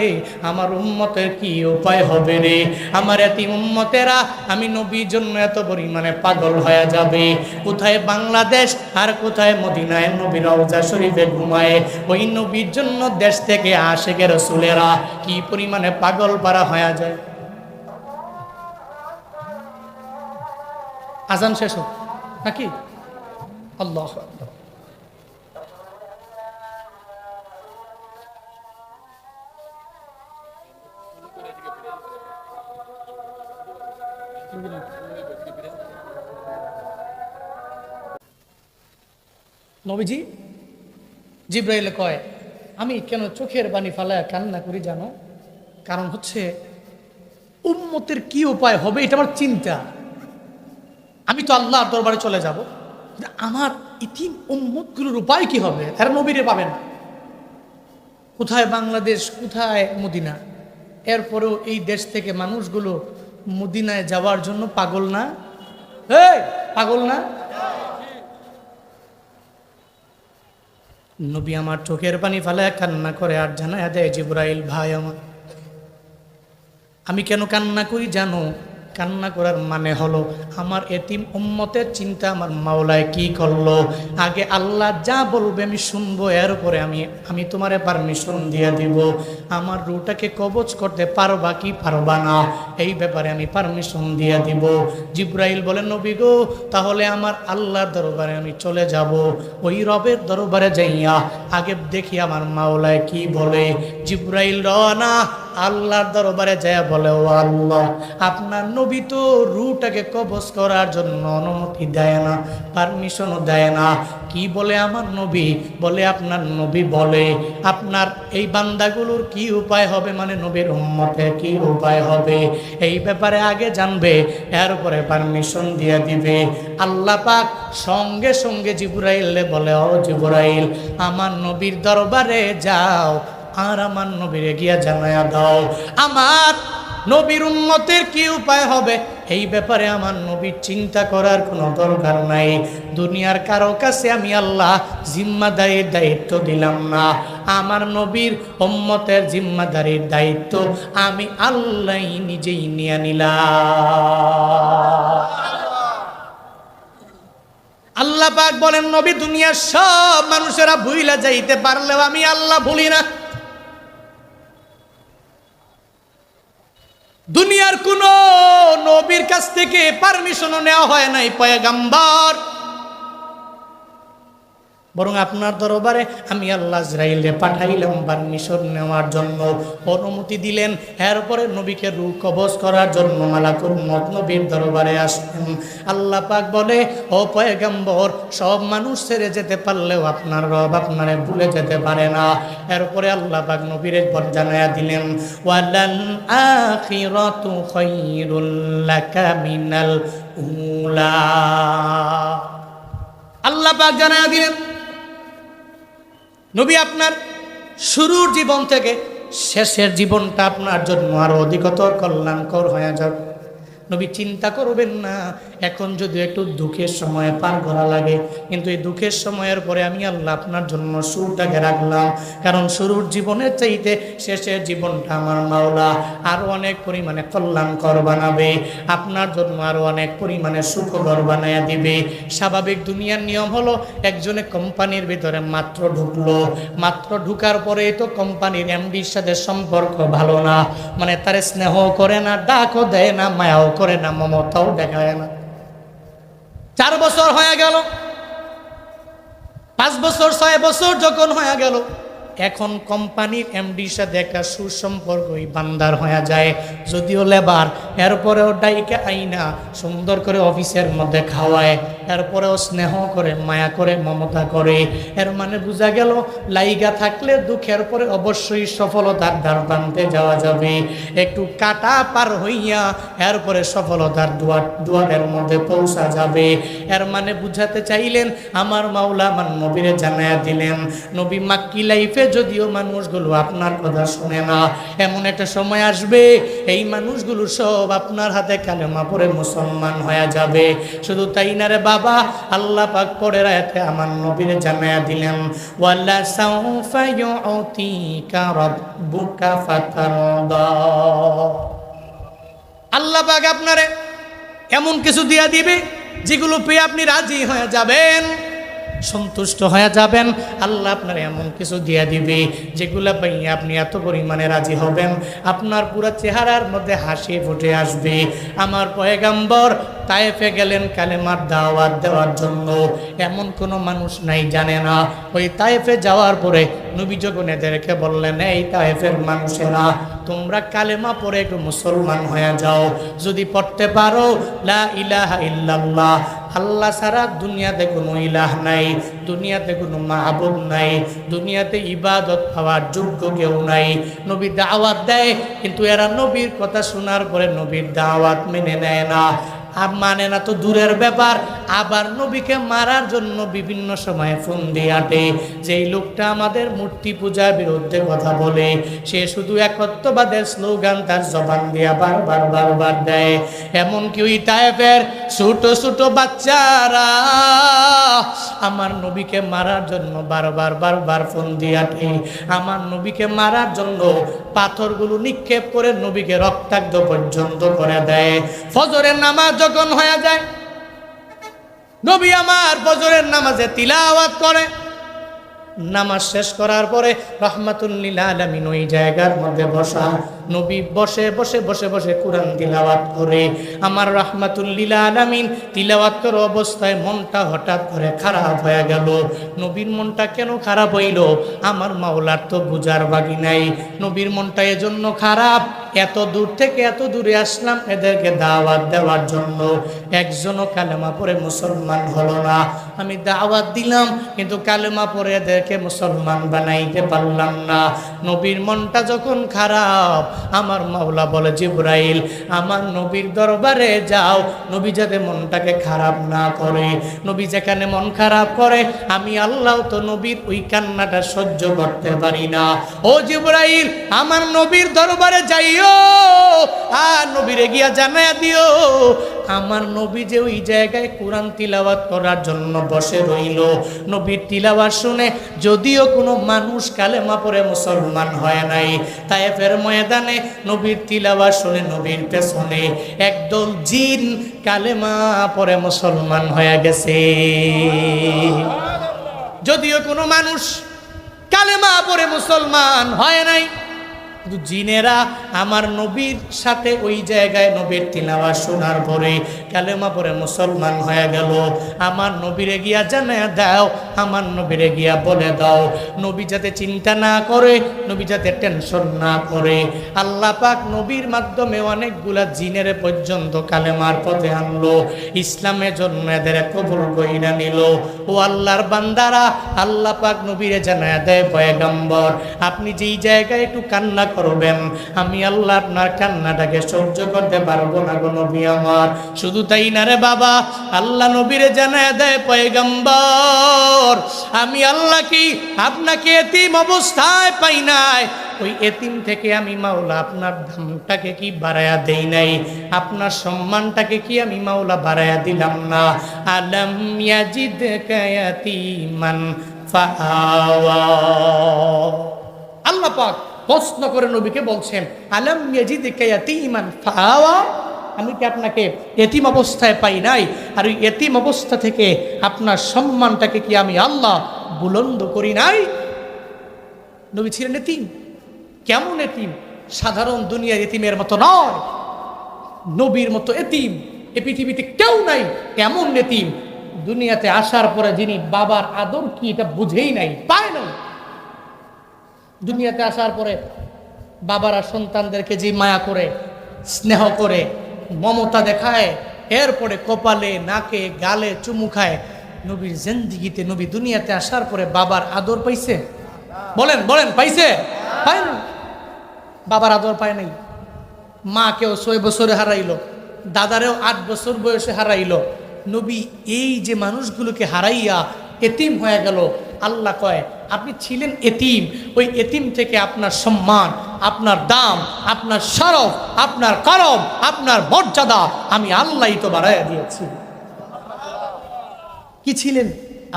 আমার উম্মতের কি উপায় হবে রে? আমার এতিম উম্মতেরা আমি নবীর জন্য এত পরিমাণে পাগল হয়ে যাবে। কোথায় বাংলাদেশ আর কোথায় মদিনায় নবীর রওজা শরীফে ঘুমায়, ওই নবীর জন্য দেশ থেকে আশিকে রাসূলেরা কি পরিমাণে পাগল পারা হয়ে যায়। আজান শেষ হোক নাকি? আল্লাহু আকবার। নবীজি জিব্রাইল কয়, আমি কেন চোখের পানি ফালায় কান্না করি জানো? কারণ হচ্ছে উম্মতের কি উপায় হবে এটা আমার চিন্তা। আমি তো আল্লাহর দরবারে চলে যাব, আমার ইতিম উম্মতগুলোর উপায় কি হবে? এরা নবীরে পাবেন, কোথায় বাংলাদেশ কোথায় মদিনা, এরপরেও এই দেশ থেকে মানুষগুলো মদিনায় যাওয়ার জন্য পাগল না? পাগল না? নবী আমার চোখের পানি ফালায় কান্না করে আর জানায়া দেয়, জিব্রাইল ভাই আমার, আমি কেন কান্না করি জানো? কান্না করার মানে হলো আমার এতিম উম্মতের চিন্তা আমার মাওলায় কি করলো। আগে আল্লাহ যা বলবে আমি শুনবো, এর উপরে আমি তোমারে পারমিশন দিয়ে দিব। আমার রুটাকে কবজ করতে পারবা কি পারবা না, এই ব্যাপারে আমি পারমিশন দিয়ে দিব। জিব্রাইল বলেন, নবী গো, তাহলে আমার আল্লাহর দরবারে আমি চলে যাব। ওই রবের দরবারে যাইয়া আগে দেখি আমার মাওলায় কি বলে। জিব্রাইল রওনা আল্লাহর দরবারে যায়, বলে, ও আল্লাহ, আপনার নবী তো রুটাকে কবজ করার জন্য অনুমতি দেয় না, পারমিশনও দেয় না। কি বলে আমার নবী? বলে আপনার নবী বলে আপনার এই বান্দাগুলোর কি উপায় হবে, মানে নবীর উম্মতের কি উপায় হবে, এই ব্যাপারে আগে জানবে, এর উপরে পারমিশন দিয়ে দিবে। আল্লাহ পাক সঙ্গে সঙ্গে জিব্রাইলে বলে, ও জিব্রাইল, আমার নবীর দরবারে যাও আর আমার নবীরে গিয়া জানায়া দাও আমার নবীর উম্মতের কি উপায় হবে। এই ব্যাপারে আমার নবীর চিন্তা করার কোনো দরকার নাই। দুনিয়ার কারো কাছে আমি আল্লাহ জিম্মাদারির দায়িত্ব দিলাম না, আমার নবীর উম্মতের জিম্মাদারির দায়িত্ব আমি আল্লাহ নিজেই নিয়ে নিলাম। আল্লাহ পাক বলেন, নবী দুনিয়ার সব মানুষেরা ভুইলা যাইতে পারলেও আমি আল্লাহ ভুলি না। দুনিয়ার কোন নবীর কাছ থেকে পারমিশনও নেওয়া হয় নাই পয়গম্বর, বরং আপনার দরবারে আমি আল্লাহ ইসরাইলে পাঠাইলাম পারমিশন নেওয়ার জন্য, অনুমতি দিলেন। এরপরে নবীকে রূহ কবজ করার জন্য মালাকুল মউত নবীর দরবারে আসলেন। আল্লাহ পাক বলে, ও পয়গম্বর, সব মানুষ ছেড়ে যেতে পারলেও আপনার রব আপনারে ভুলে যেতে পারে না। এরপরে আল্লাহ পাক নবীরে জানায়া দিলেন, ওয়ালাল আখিরাতু খায়রুল লাকা মিনাল উলা। আল্লাহ পাক জানায়া দিলেন, নবী আপনার শুরুর জীবন থেকে শেষের জীবনটা আপনার জন্য আরো অধিকতর কল্যাণকর হয়ে যাবে। নবী চিন্তা করবেন না, এখন যদি একটু দুঃখের সময় পার করা লাগে, কিন্তু এই দুঃখের সময়ের পরে আমি আল্লাহ আপনার জন্য শুরুটাকে রাখলাম, কারণ শুরুর জীবনের চাইতে শেষের জীবনটা আমার মাওলা আরো অনেক পরিমাণে কল্যাণকর বানাবে, আপনার জন্য আরো অনেক পরিমাণে সুখকর বানায় দিবে। স্বাভাবিক দুনিয়ার নিয়ম হলো, একজনে কোম্পানির ভিতরে মাত্র ঢুকলো, মাত্র ঢুকার পরে তো কোম্পানির এমডির সাথে সম্পর্ক ভালো না, মানে তারে স্নেহ করে না, ডাকও দেয় না, মায়াও করে না, মমতাও দেখায় না। 4 বছর হয়ে গেল, 5 বছর 6 বছর যখন হয়ে গেল, এখন কোম্পানির এমডির সাথে একটা সুসম্পর্ক ওই বান্দার হয়ে যায়, যদিও লেবার, এরপরেও ডাইকে আইনা সুন্দর করে অফিসের মধ্যে খাওয়ায়, এরপরেও স্নেহ করে, মায়া করে, মমতা করে। এর মানে বোঝা গেল লাইগা থাকলে দুঃখের পরে অবশ্যই সফলতার দ্বার প্রান্তে যাওয়া যাবে। একটু কাটা পার হইয়া এরপরে সফলতার দুয়ারের মধ্যে পৌঁছা যাবে। এর মানে বুঝাতে চাইলেন আমার মাওলা আমার নবীরে জানায়া দিলেন, নবী মাক্কি লাইফে যদিও মানুষগুলো আপনার কথা শুনে না, এমন একটা সময় আসবে এই মানুষগুলো সব আপনার হাতে কালেমা পড়ে মুসলমান হয়ে যাবে। শুধু তাই না রে বাবা, আল্লাহ পাক পরের আয়াতে আমার নবীরে জানায়া দিলেন, ওয়ালা সাউফা ইউতিকা রাব্বুকা ফাতারদা। আল্লাহ পাক আপনারে এমন কিছু দিয়া দিবে যেগুলো পেয়ে আপনি রাজি হয়ে যাবেন, সন্তুষ্ট হয়ে যাবেন। আল্লাহ আপনার এমন কিছু দিয়া দিবে যেগুলো পাইয়ে আপনি এত পরিমাণে রাজি হবেন, আপনার পুরো চেহারার মধ্যে হাসি ফুটে আসবে। আমার পয়গাম্বর তায়েফে গেলেন কালেমার দাওয়াত দেওয়ার জন্য, এমন কোনো মানুষ নাই জানে না। ওই তায়েফে যাওয়ার পরে নবী যখন এদেরকে বললেন, এই তায়েফের মানুষেরা তোমরা কালেমা পড়ে একটু মুসলমান হয়ে যাও, যদি পড়তে পারো লা ইলাহা ইল্লাল্লাহ, আল্লাহ ছাড়া দুনিয়াতে কোনো ইলাহ নাই, দুনিয়াতে কোনো মাহবুব নাই, দুনিয়াতে ইবাদত পাওয়ার যোগ্য কেউ নাই। নবী দাওয়াত দেয়, কিন্তু এরা নবীর কথা শোনার পরে নবীর দাওয়াত মেনে নেয় না। আর মানে না তো দূরের ব্যাপার, আবার নবীকে মারার জন্য বিভিন্ন সময় ফোন দিয়ে আটে। যেই লোকটা আমাদের মূর্তি পূজার বিরুদ্ধে কথা বলে, সে শুধু একত্ববাদের স্লোগান তার জবান দিয়া বারবার দেয়। এমনকি ওই তায়েফের ছোট ছোট বাচ্চারা আমার নবীকে মারার জন্য বারবার ফোন দিয়ে আটে। আমার নবীকে মারার জন্য পাথরগুলো নিক্ষেপ করে নবীকে রক্তাক্ত পর্যন্ত করে দেয়। ফজরের নামাজ যখন হয়ে যায়, নবী আমার ফজরের নামাজে তিলাওয়াত করে। নামাজ শেষ করার পরে রাহমাতুল লিল আলামিন ওই জায়গার মধ্যে বসা, নবী বসে কোরআন তিলাওয়াত করে। আমার রাহমাতুল লিল আলামিন তিলাওয়াত করার অবস্থায় মনটা হঠাৎ করে খারাপ হয়ে গেল। নবীর মনটা কেন খারাপ হইল আমার মাওলার তো বুঝার বাকি নাই। নবীর মনটা এজন্য খারাপ, এত দূর থেকে এত দূরে আসলাম এদেরকে দাওয়াত দেওয়ার জন্য, একজনও কালেমা পড়ে মুসলমান হলো না। আমি দাওয়াত দিলাম কিন্তু কালেমা পড়ে এদেরকে মুসলমান বানাইতে পারলাম না। নবীর মনটা যখন খারাপ, আমার মাওলা বলে, জিবরাইল আমার নবীর দরবারে যাও, নবী যাতে মনটাকে খারাপ না করে। নবী যেখানে মন খারাপ করে আমি আল্লাহ তো নবীর ওই কান্নাটা সহ্য করতে পারি না। ও জিবরাইল আমার নবীর দরবারে যাইও, আর নবীরে গিয়া জানায়া দিও আমার নবী যে ওই জায়গায় কোরআন তিলাওয়াত করার জন্য বসে রইল। নবীর তিলাওয়াত শুনে যদিও কোনো মানুষ কালেমা পড়ে মুসলমান হয় নাই, তায়েফের ময়দানে নবীর তিলাওয়াত শুনে নবীর পেছনে একদল জিন কালেমা পড়ে মুসলমান হয়ে গেছে। যদিও কোনো মানুষ কালেমা পড়ে মুসলমান হয় নাই, জিনেরা আমার নবীর সাথে ওই জায়গায় নবীর তিলাওয়াত শোনার পরে কালেমা পড়ে মুসলমান হয়ে গেল। আমার নবীরে গিয়া জানায়া দাও, আমার নবীরে গিয়া বলে দাও, নবী যাতে চিন্তা না করে, নবী যাতে টেনশন না করে। আল্লাহ পাক নবীর মাধ্যমে অনেকগুলা জিনের পর্যন্ত কালেমার পথে আনলো, ইসলামের জন্য এদের কবুল কইরা নিল। ও আল্লাহর বান্দারা, আল্লাহ পাক নবীরে জানায়া দেয়, পয়গম্বর আপনি যেই জায়গায় একটু কান্না করবেন, আমি আল্লাহ আপনার কান্নাটাকে সহ্য করতে পারবো না গো নবী আমার। শুধু তাই না রে বাবা, আল্লাহ নবীরে জানায় দেয়, পয়গম্বর আমি আল্লাহ কি আপনাকে এতিম অবস্থায় পাই নাই, ওই এতিম থেকে আমি মাওলা আপনার দামটাকে কি বাড়ায়া দেই নাই, আপনার সম্মানটাকে কি আমি মাওলা বাড়ায়া দিলাম না। আলাম ইয়াজিদকা ইয়াতীমান ফাআওয়া। আল্লাহ পাক প্রশ্ন করে নবীকে বলছেন, আলাম ইয়াজিদকা ইয়াতীমান ফাআওয়া, আমি কি আপনাকে এতিম অবস্থায় পাই নাই, আর ওই এতিম অবস্থা থেকে আপনার সম্মানটাকে কি আমি আল্লাহ বুলন্দ করি নাই। নবী ছিলেন এতিম। কেমন এতিম? সাধারণ দুনিয়ার এতিমের মতো নয়, নবীর মতো এতিম এ পৃথিবীতে কেউ নাই। এমন এতিম দুনিয়াতে আসার পরে যিনি বাবার আদর কি এটা বুঝেই নাই, পায় নাই। দুনিয়াতে আসার পরে বাবারা সন্তানদেরকে যে মায়া করে, স্নেহ করে, মমতা দেখায়, এরপরে কপালে নাকে গালে চুমু খায়। নবীর জিন্দেগিতে নবী দুনিয়াতে আসার পরে বাবার আদর পাইছে? বলেন বলেন, পাইছে? পায় না। বাবার আদর পায় নাই। মাকেও 6 বছরে হারাইলো, দাদারেও 8 বছর বয়সে হারাইলো। নবী এই যে মানুষগুলোকে হারাইয়া এতিম হয়ে গেল, আল্লাহ কয় আপনি ছিলেন এতিম, ওই এতিম থেকে আপনার সম্মান, আপনার দাম, আপনার শরফ, আপনার করম, আপনার মর্যাদা আমি আল্লাহই তো বাড়াইয়া দিয়েছি। কি ছিলেন?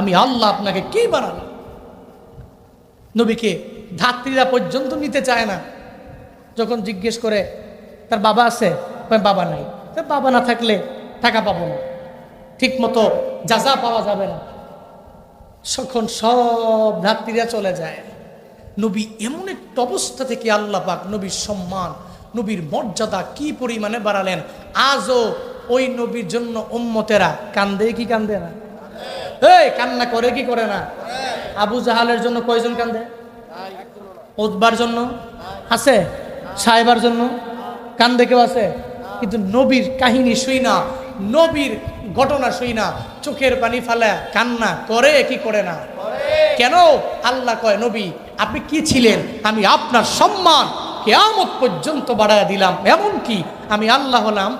আমি আল্লাহ আপনাকে কি বানালাম। নবীকে ধাত্রীরা পর্যন্ত নিতে চায় না। যখন জিজ্ঞেস করে তার বাবা আছে, বাবা নাই। বাবা না থাকলে টাকা পাবো না, ঠিক মতো যাজা পাওয়া যাবে না। তখন সব ধাত্রীরা চলে যায়। নবী এমন একটা অবস্থা থেকে আল্লাহ পাক নবীর সম্মান, নবীর মর্যাদা কি পরিমাণে বাড়ালেন। আজও ওই নবীর জন্য উম্মতেরা কান্দে কি কান্দে না? এই কান্না করে কি করে না? আবু জাহালের জন্য কয়জন কান্দে? উতবার জন্য আছে, সাহেবার জন্য কান্দে কেউ আছে? কিন্তু নবীর কাহিনী শুই না, নবীর ঘটনা শুই না চোখের পানি ফালা কান্না করে কি করে না? কেন? আল্লাহ কয় নবী আপনি কি ছিলেন, আমি আপনার সম্মান কিয়ামত পর্যন্ত বাড়ায় দিলাম। এমন কি আমি আল্লাহ হলাম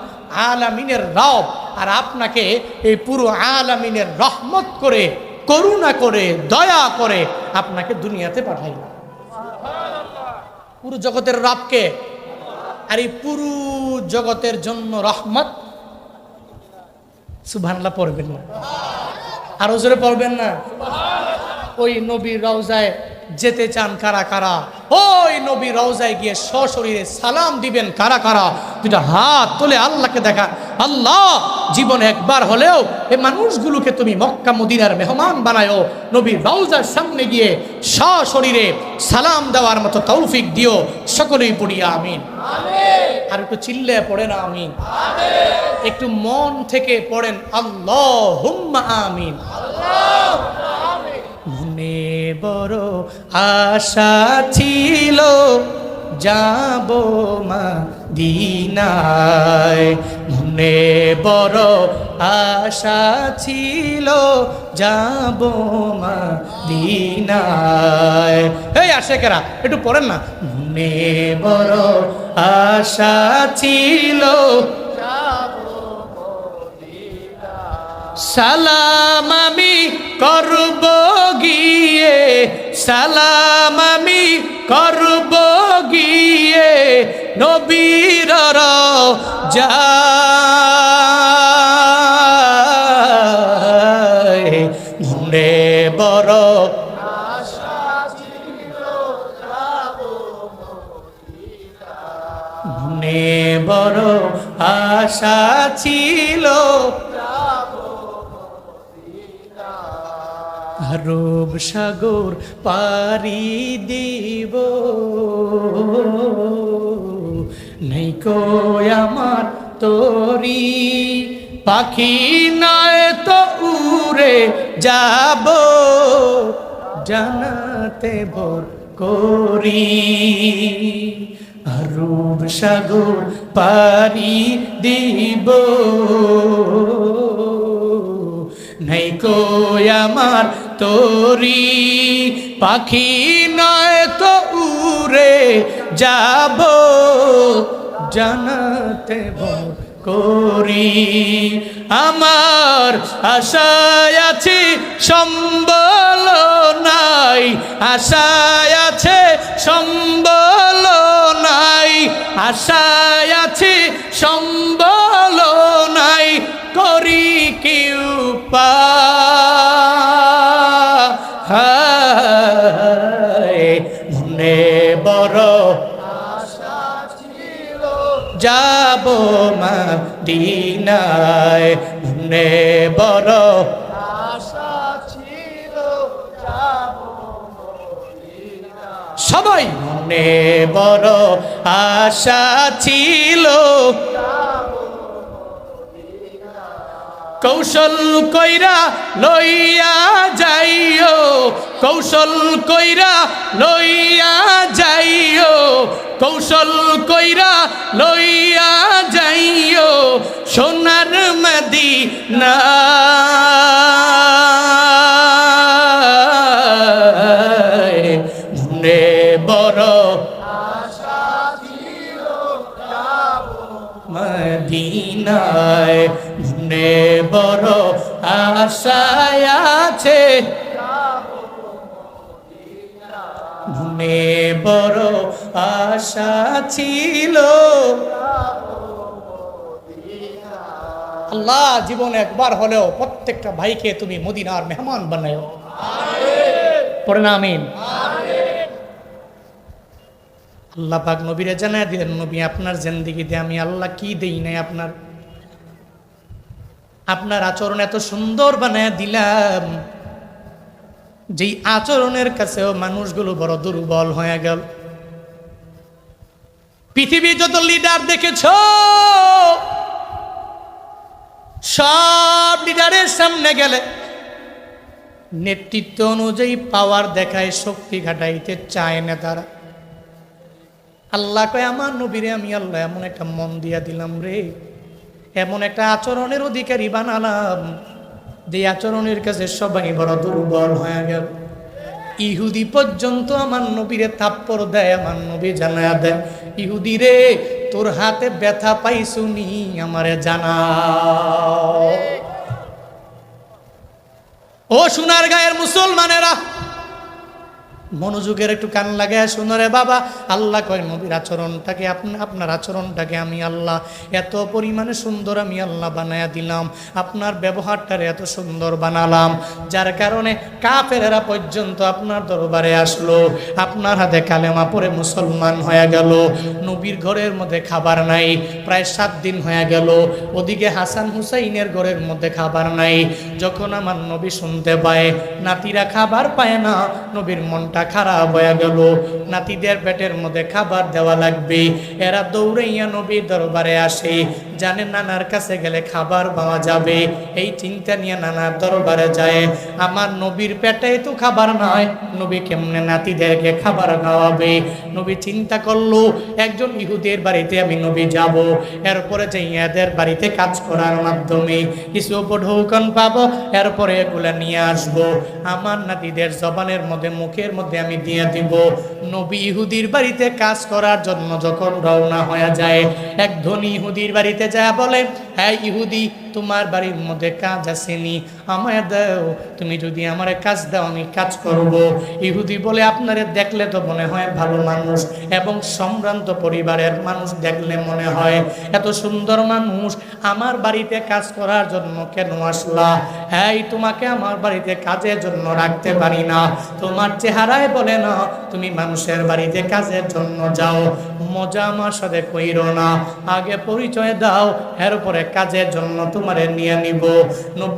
আলামিনের রব, আর আপনাকে এই পুরো আলামিনের রহমত করে, করুণা করে, দয়া করে আপনাকে দুনিয়াতে পাঠাইলাম। পুরো জগতের রবকে, আর এই পুরো জগতের জন্য রহমত। সুবহানাল্লাহ পড়বেন না? আরো জোরে পড়বেন না? ওই নবীর রওজায় যেতে চান কারা কারা? ওই নবীর রওজায় গিয়ে সশরীরে সালাম দিবেন কারা কারা? দুটা হাত তুলে আল্লাহকে দেখা, আল্লাহ জীবনে একবার হলেও এই মানুষগুলোকে তুমি মক্কা মদিনার মেহমান বানায়ো। নবীর রওজার সামনে গিয়ে সশরীরে সালাম দেওয়ার মতো তৌফিক দিও। সকলেই পড়ি আমিন। আর একটু চিল্লে পড়েন আমিন। একটু মন থেকে পড়েন আল্লাহুম্মা আমিন। মনে বড় আশা ছিল যাব মদিনায়, মনে বড় আশা ছিল যাব মদিনায়। এই আশেকেরা একটু পড়েন না। মনে বড় আশা ছিল সালাম আমি করব গিয়ে, সালাম আমি করব গিয়ে নবীর রওজায়। মনে বড় আশা ছিল যাব মদিনা, মনে বড় আশা ছিল আরব সাগর পারি দিব, নেই কো আমার তরি পাখি নয় তো উড়ে যাব জানাতে ভোর করি। আরব সাগর পারি দিব, নাই কো আমার তরি পাখি নয় তো উড়ে যাব জানাতে ভোর করি। আমার আশায় আছি সম্বল নাই, আশায় আছে সম্বল নাই, আশায় আছি সম্বল নাই, করি কি উপায়। মনে বড় আশা ছিল যাব মদিনায়, মনে বড় আশা ছিল যাব মদিনায়। সবাই মনে বড় আশা ছিল কৌশল কইরা লইয়া যাইও, কৌশল কইরা লইয়া যাইও, কৌশল কইরা লইয়া যাইও সোনার মদিনা। মনে বড় আশা ছিল যাব মদিনায়, মনে বড় আশা আছে, মনে বড় আশা ছিল। আল্লাহ জীবনে একবার হলেও প্রত্যেকটা ভাইকে তুমি মদিনার মেহমান বানাও, পড়ে না আমিন। আল্লাহ পাক নবীরে জানায় দিলেন, নবী আপনার জিন্দেগিতে আমি আল্লাহ কি দেই নাই, আপনার আচরণ এত সুন্দর বানায় দিলাম, যেই আচরণের কাছেও মানুষগুলো বড় দুর্বল হয়ে গেল। পৃথিবী যত লিডার দেখেছ, সব লিডারের সামনে গেলে নেতৃত্ব অনুযায়ী পাওয়ার দেখায়, শক্তি ঘাটাইতে চায় না তারা। আল্লাহ কয় আমার নবীরে আমি আল্লাহ এমন একটা মন দিয়া দিলাম রে, এমন একটা আচরণের অধিকারী বানালাম, যে আচরণের কাছে সবাই বড় দুর্বল হয়ে গেল। ইহুদি পর্যন্ত আমার নবীরে থাপ্পড় দেয়। আমার নবী জানায়া দেয়, ইহুদি রে তোর হাতে ব্যথা পাইছুনি আমারে জানাও। ও সোনার গায়ের মুসলমানেরা, মনোযোগের একটু কান লাগায় শুনো রে বাবা। আল্লাহ কয় নবীর আচরণটাকে আপনার আচরণটাকে আমি আল্লাহ এত পরিমাণে সুন্দর আমি আল্লাহ বানায়া দিলাম, আপনার ব্যবহারটারে এত সুন্দর বানালাম, যার কারণে কাফেরেরা পর্যন্ত আপনার দরবারে আসলো, আপনার হাতে কালেমা পড়ে মুসলমান হয়ে গেল। নবীর ঘরের মধ্যে খাবার নাই, প্রায় 7 দিন হয়ে গেল। ওদিকে হাসান হুসাইনের ঘরের মধ্যে খাবার নাই। যখন আমার নবী শুনতে পায় নাতিরা খাবার পায় না, নবীর মনটা খারাপ হয়ে গেল। নাতিদের পেটের মধ্যে খাবার দেওয়া লাগবে, এরা দৌড়াইয়া নবীর দরবারে আসে, জানে নানার কাছে গেলে খাবার পাওয়া যাবে, এই চিন্তা নিয়ে নানার দরবারে যায়। আমার নবীর পেটে তো খাবার নয়, নবী কেমনে নাতিদেরকে খাবার খাওয়াবে? নবী চিন্তা করলো একজন ইহুদের বাড়িতে আমি নবী যাব, এরপরে যে এদের বাড়িতে কাজ করার মাধ্যমে কিছু উপঢৌকন পাবো, এরপরে এগুলা নিয়ে আসবো, আমার নাতিদের জবানের মধ্যে মুখের মধ্যে আমি দিয়ে দিব। নবী ইহুদির বাড়িতে কাজ করার জন্য যখন রওনা হয়ে যায়, এক ধনী ইহুদির বাড়িতে যায় বলে, হ্যাঁ ইহুদি তোমার বাড়ির মধ্যে কাজ আসেনি, আমায় দাও, তুমি যদি আমার কাজ দাও আমি কাজ করব। ইহুদি বলে, আপনারে দেখলে তো মনে হয় ভালো মানুষ এবং সম্ভ্রান্ত পরিবারের মানুষ, দেখলে মনে হয় এত সুন্দর মানুষ, আমার বাড়িতে কাজ করার জন্য কেন আসলা? হ্যাঁ তোমাকে আমার বাড়িতে কাজের জন্য রাখতে পারি না, তোমার চেহারায় বলে না তুমি মানুষের বাড়িতে কাজের জন্য যাও। মজা আমার সাথে কইরো না, আগে পরিচয় দাও, এরপরে কাজের জন্য তোমারে নিয়ে নিব।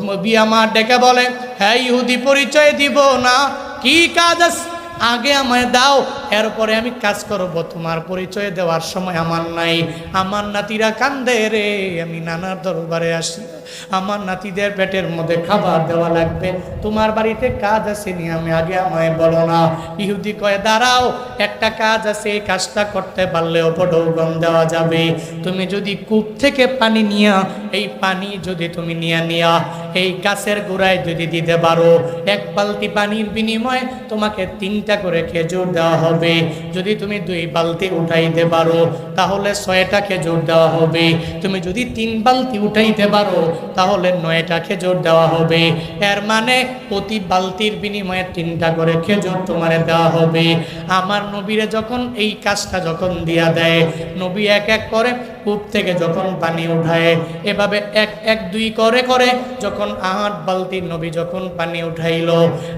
নবী আমার ডেকে বলে, হ্যাঁ ইহুদি পরিচয় দিব না, কি কাজ আছে আগে আমায় দাও, এরপরে আমি কাজ করব, তোমার পরিচয় দেওয়ার সময় আমার নাই। আমার নাতিরা কান্দে রে, আমি নানার দরবারে আসি, আমার নাতিদের পেটের মধ্যে খাবার দেওয়া লাগবে, তোমার বাড়িতে কাজ আছে নি, আমি আগে আমায় বলো না। ইহুদি কয়, দাঁড়াও, একটা কাজ আছে, এই কাজটা করতে পারলে উপঢৌকন দেওয়া যাবে। তুমি যদি কূপ থেকে পানি নিয়া, এই পানি যদি তুমি নিয়া এই গাছের গোড়ায় যদি দিতে পারো, 1 বালতি পানির বিনিময়ে তোমাকে 3টা করে খেজুর দেওয়া হবে। যদি তুমি 2 বালতি উঠাইতে পারো তাহলে 6টা খেজুর দেওয়া হবে। তুমি যদি 3 বালতি উঠাইতে পারো তাহলে 9টা খেজুর দেওয়া হবে। এর মানে প্রতি বালতির বিনিময়ে 3টা করে খেজুর তোমারে দেওয়া হবে। আমার নবীরে যখন এই কাজটা যখন দিয়া দেয়, নবী এক এক করে কূপ থেকে যখন পানি উঠায়, এভাবে 1 1 2 করে করে যখন 8 বালতি নবী যখন পানি উঠাইল,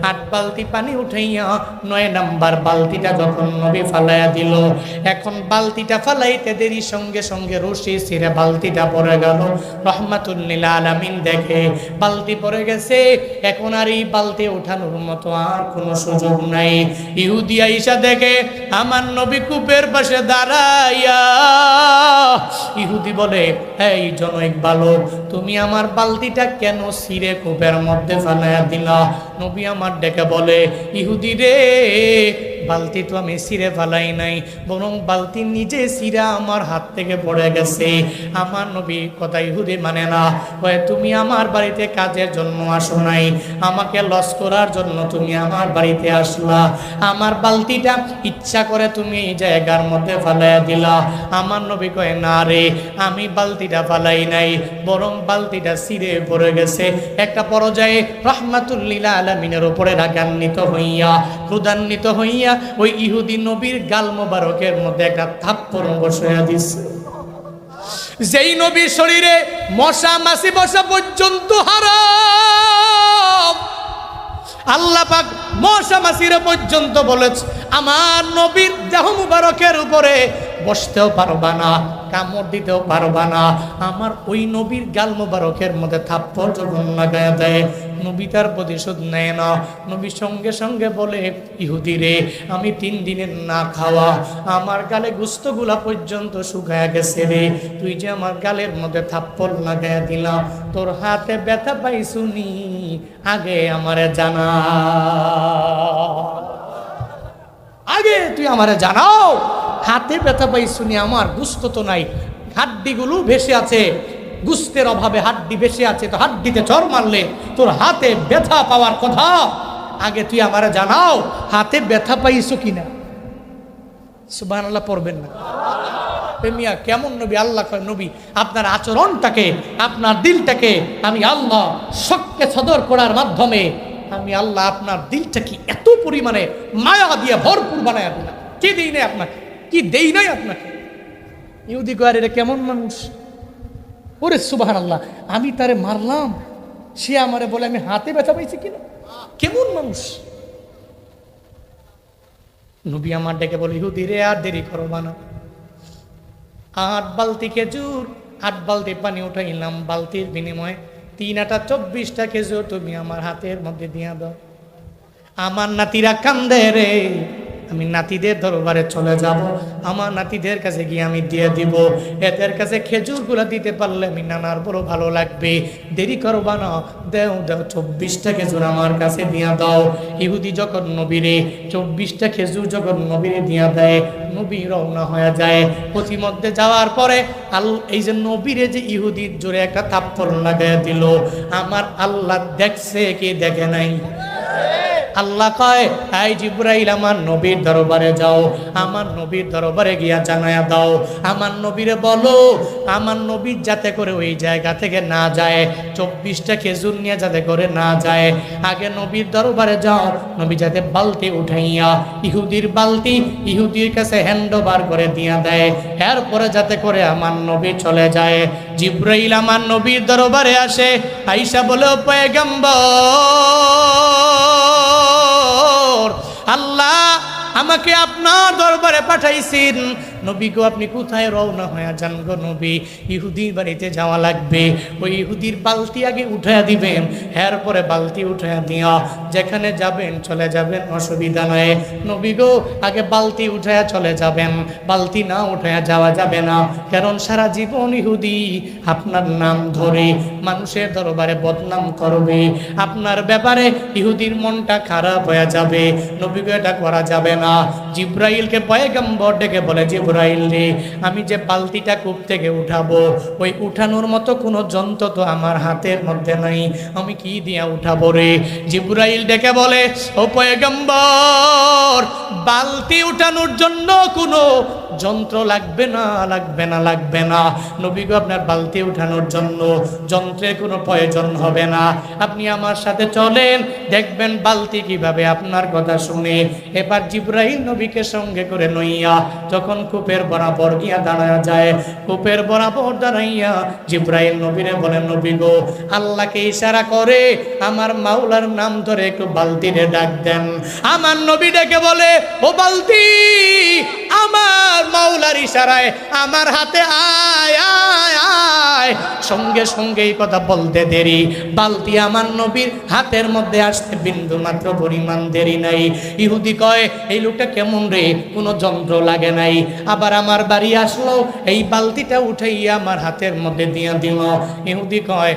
8 বালতি পানি উঠাইয়া 9 নাম্বার বালতিটা যখন নবী ফালাইয়া দিল। এখন বালতিটা ফালাইতে দেরি, সঙ্গে সঙ্গে রশি ছিঁড়ে বালতিটা পড়ে গেল। রহমাতুল লিল আলামিন দেখে বালতি পড়ে গেছে, এখন আর এই বালতি ওঠানোর মতো আর কোনো সুযোগ নাই। ইহুদি আইসা দেখে আমার নবী কূপের পাশে দাঁড়াইয়া ইহুদি বলে, এই জনৈক বালক, তুমি আমার বালতিটা কেন ছিঁড়ে কূপের মধ্যে ফেলাইয়া দিলা? নবী আমার ডেকে বলে, ইহুদি রে, বালতি তো আমি ছিঁড়ে ফেলাই নাই, বরং বালতি নিজে ছিঁড়া আমার হাত থেকে পড়ে গেছে। আমার নবী কথা ইহুদি মানে না, কয় তুমি আমার বাড়িতে কাজের জন্য আসো নাই, আমাকে লস করার জন্য তুমি আমার বাড়িতে আসলা। আমার বালতিটা ইচ্ছা করে তুমি এই জায়গার মধ্যে ফেলাইয়া দিলা। আমার নবী কয়, না রে, আমি বালতিটা ফালাই নাই, বরং বালতিটা ছিঁড়ে পড়ে গেছে। একটা পর্যায়ে রাহমাতুল্লিল আলামিনের উপরে রাগান্বিত হইয়া, ক্রোধান্বিত হইয়া ওই ইহুদি নবীর গাল মোবারকের মধ্যে একটা থাপ্পড় বসাইয়া দিছে। যেই নবীর শরীরে মশা মাছি বসা পর্যন্ত হারাম, আল্লাহ পাক মশা মাছির পর্যন্ত বলেছে আমার নবীর দেহ মুবারকের উপরে বসতেও পারবা না, কামড় দিতেও পারবা না। আমার ওই নবীর গাল মুবারকের মধ্যে থাপ্পড় যখন লাগায় দেয়, নবী তার প্রতিশোধ নেয় না। নবী সঙ্গে সঙ্গে বলে, ইহুদি রে, আমি 3 দিনের না খাওয়া, আমার গালে গুস্তগুলা পর্যন্ত শুকায়া গেছে রে, তুই যে আমার গালের মধ্যে থাপ্পড় লাগাইয়া দিলাম, তোর হাতে ব্যথা পাইছুনি, আগে আমারে জানা, আগে তুই আমারে জানাও, হাতে ব্যথা পাইছুনি, আমার গুস্ত তো নাই, হাড্ডিগুলো ভেসে আছে, গুস্তের অভাবে হাড্ডি ভেসে আছে, তো হাড্ডিতে চর মারলে তোর হাতে ব্যথা পাওয়ার কথা, আগে তুই আমারে জানাও হাতে ব্যথা পাইছো কিনা। সুবহানাল্লাহ পড়বেন না? মিয়া কেমন নবী? আল্লাহ কয়, নবী আপনার আচরণটাকে, আপনার দিলটাকে আমি আল্লাহ শক্কে সদর করার মাধ্যমে আমি আল্লাহ আপনার দিলটাকে এত পরিমাণে মায়া দিয়ে ভরপুর বানায় দিলাম। কি দেই নাই আপনাকে, কি দেই নাই আপনাকে? ইহুদি কয়, এটা কেমন মানুষ? ওরে সুবহানাল্লাহ, আমি তারে মারলাম, সে আমারে বলে আমি হাতে ব্যথা পাইছি কিনা, কেমন মানুষ? নবী আমার ডেকে বলে, ইহুদি রে, আর দেরি করবা না, 8 বালতি খেজুর, 8 বালতি পানি উঠাইলাম, বালতির বিনিময়ে 3 আটা 24টা খেজুর তুমি আমার হাতের মধ্যে দিয়া দাও। আমার নাতিরা কান্দে রে, আমি নাতিদের দরবারে চলে যাব, আমার নাতিদের কাছে গিয়ে আমি দিয়ে দিব, এদের কাছে খেজুরগুলো দিতে পারলে আমি নানার বড় ভালো লাগবে, দেরি করবা না, দেও দেও 24টা খেজুর আমার কাছে দিয়া দাও। ইহুদি যখন নবীরে 24টা খেজুর যখন নবীরে দিয়া দেয়, নবী রওনা হয়ে যায়। পথিমধ্যে যাওয়ার পরে এই যে নবীরে যে ইহুদির জোরে একটা থাপ্পড় লাগাইয়া দিল, আমার আল্লাহ দেখছে কি দেখে নাই? আল্লাহ কয়, এই জিবরাইল আমার নবীর দরবারে যাও, আমার নবীর দরবারে গিয়া জানায়া দাও, আমার নবীরে বলো আমার নবী যাতে করে ওই জায়গা থেকে না যায়, 24টা খেজুর নিয়ে যাতে করে না যায়, আগে নবীর দরবারে যাও, নবী যাতে বালতি উঠাইয়া ইহুদির বালতি ইহুদির কাছে হ্যান্ড ওভার করে দিয়া দেয়, এরপরে যাতে করে আমার নবী চলে যায়। জিবরাইল আমার নবীর দরবারে আসে, আয়েশা বলে, ও পয়গম্বর, আল্লাহ আমাকে আপনার দরবারে পাঠাইছেন, নবী গো আপনি কোথায় রওনা হয়ে যান গো নবী? ইহুদির বাড়িতে যাওয়া লাগবে, ওই ইহুদির বালতি আগে উঠাইয়া দিবেন, এরপরে বালতি উঠাইয়া দিয়া যেখানে যাবেন চলে যাবেন, অসুবিধা নয়। নবী গো আগে বালতি উঠাইয়া চলে যাবেন, বালতি না উঠাইয়া যাওয়া যাবে না, কারণ সারা জীবন ইহুদি আপনার নাম ধরে মানুষের দরবারে বদনাম করবে, আপনার ব্যাপারে ইহুদির মনটা খারাপ হয়ে যাবে, নবী গো এটা করা যাবে না। জিবরাইলকে পয়গম্বর ডেকে বলে, জিবরাইল রে, আমি যে বালতিটা কূপ থেকে উঠাবো, ওই উঠানোর মতো কোনো যন্ত্র তো আমার হাতের মধ্যে নাই, আমি কি দিয়া উঠাবো রে? জিবরাইল ডেকে বলে, ও পয়গম্বর, বালতি উঠানোর জন্য কোনো যন্ত্র লাগবে না, লাগবে না, লাগবে না। নবী গো আপনার বালতি উঠানোর জন্য যন্ত্রের কোনো প্রয়োজন হবে না, আপনি আমার সাথে চলেন, দেখবেন বালতি কিভাবে আপনার কথা শুনে। এবার জিবরাইল নবীকে সঙ্গে করে নইয়া যখন কূপের বরাবর গিয়া দাঁড়ায় যায়, কূপের বরাবর দাঁড়াইয়া জিবরাইল নবীরে বলেন, নবী গো আল্লাহকে ইশারা করে আমার মাওলার নাম ধরে একটু বালতিরে ডাক দেন। আমার নবী ডেকে বলে, ও বালতি, আমার মাওলার ইশারায় আমার হাতে আয় আয় আয়। সঙ্গে সঙ্গে এই কথা বলতে দেরি, বালতি আমার নবীর হাতের মধ্যে আসতে বিন্দু মাত্র পরিমাণ দেরি নাই। ইহুদি কয় এই লোকটা কেমন রে, কোনো যন্ত্র লাগে নাই। আবার আমার বাড়ি আসলো, এই বালতিটা উঠাইয়া আমার হাতের মধ্যে দিয়া দিল। ইহুদি কয়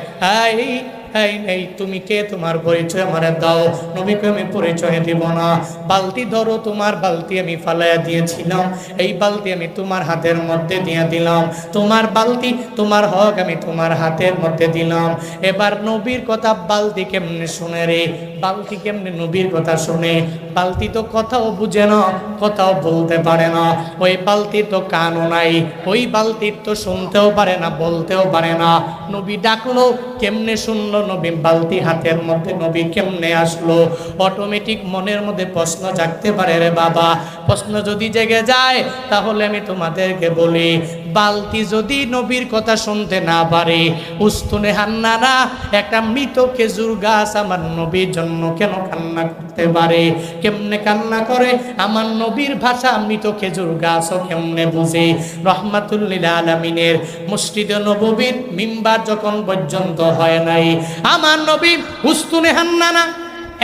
এই তুমি কে, তোমার পরিচয় আমারে দাও। নবীকে আমি পরিচয় দিব না। বালতি ধরো, তোমার বালতি আমি ফালাইয়া দিয়েছিলাম, এই বালতি আমি তোমার হাতের মধ্যে দিয়ে দিলাম। তোমার বালতি, তোমার হক আমি তোমার হাতের মধ্যে দিলাম। এবার নবীর কথা বালতি কেমনে শুনে রে, বালতি কেমনে নবীর কথা শুনে? বালতি তো কথাও বুঝে না, কথাও বলতে পারে না। ওই বালতির তো কানও নাই, ওই বালতির তো শুনতেও পারে না, বলতেও পারে না। নবী ডাকলো, কেমনে শুনলো নবী? বালতি হাতের মধ্যে নবী কেমনে আসলো? অটোমেটিক মনের মধ্যে প্রশ্ন জাগতে পারে রে বাবা। প্রশ্ন যদি জেগে যায় তাহলে আমি তোমাদেরকে বলি, বালতি যদি নবীর কথা শুনতে না পারে, উস্তুনে হান্নানা একটা মৃত খেজুর গাছ আমার নবীর জন্য কেন কান্না করতে পারে? কেমনে কান্না করে? আমার নবীর ভাষা মৃত খেজুর গাছও কেমনে বুঝে? রহমাতুল্লিল আলামিনের মসজিদে নববীর মিম্বার যখন পর্যন্ত হয় নাই, আমার নবী উস্তুনে হান্নানা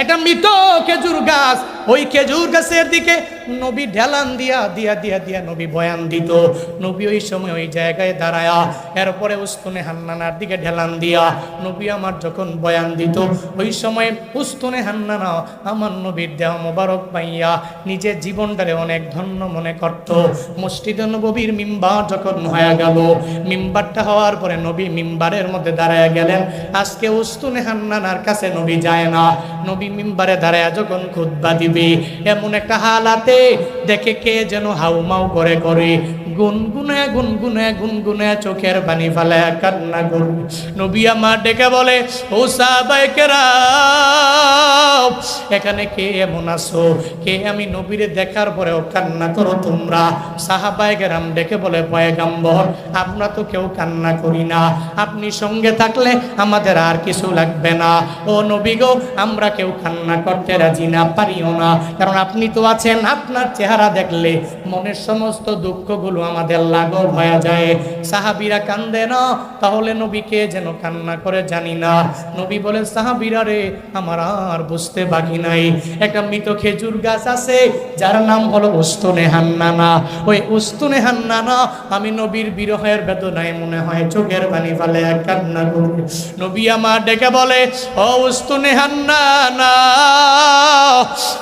একটা মৃত খেজুর গাছ, ওই খেজুর গাছের দিকে নবী ঢেলান দিয়া দিয়া দিয়া দিয়া নবী বয়ান দিত। নবী ওই সময় ওই জায়গায় দাঁড়ায়া, এরপরে উস্তুনে হান্নানার দিকে ঢেলান দিয়া নবী আমার যখন বয়ান দিত, ওই সময় উস্তুনে হান্নানা আমার নবীর দেহ মোবারক পাইয়া নিজের জীবনটারে অনেক ধন্য মনে করত। মসজিদে নববীর মিম্বার যখন হয়ে গেল, মিম্বারটা হওয়ার পরে নবী মিম্বারের মধ্যে দাঁড়ায় গেলেন। আজকে উস্তুনে হান্নানার কাছে নবী যায় না, নবী মিম্বারে দাঁড়ায় যখন খুতবা দিবে, এমন একটা হালাতে দেখে কে যেন হাউমাউ করে করে গুনগুনে গুনগুনে গুনগুনে চোখের পানি ফেলায় কান্না করবে। নবী আমার ডেকে বলে, ও সাহাবায়ে কেরাম, এখানে কে এমন আছো? কে আমি নবীরে দেখার পরেও কান্না করো তোমরা? সাহাবায়ে কেরাম ডেকে বলে, পয়গম্বর আমরা তো কেউ কান্না করি না, আপনি সঙ্গে থাকলে আমাদের আর কিছু লাগবে না। ও নবী গো, আমরা কেউ কান্না করতে রাজি না, পারিও না, কারণ আপনি তো আছেন। আপনার চেহারা দেখলে মনের সমস্ত দুঃখগুলো আমাদের লাঘব হয়ে যায়। সাহাবীরা কান্দে না, তাহলে নবীকে যেন কান্না করে জানি না। নবী বলে, সাহাবীরা রে, আমার আর বুঝতে বাকি নাই। একটা মৃত খেজুর গাছ আছে যার নাম হলো উস্তুনে হান্নানা। ওই উস্তুনে হান্নানা আমি নবীর বিরহের বেদনায় মনে হয় চোখের পানি ফেলে কান্না করি। নবী আমার ডেকে বলে, ও উস্তুনে হান্নানা,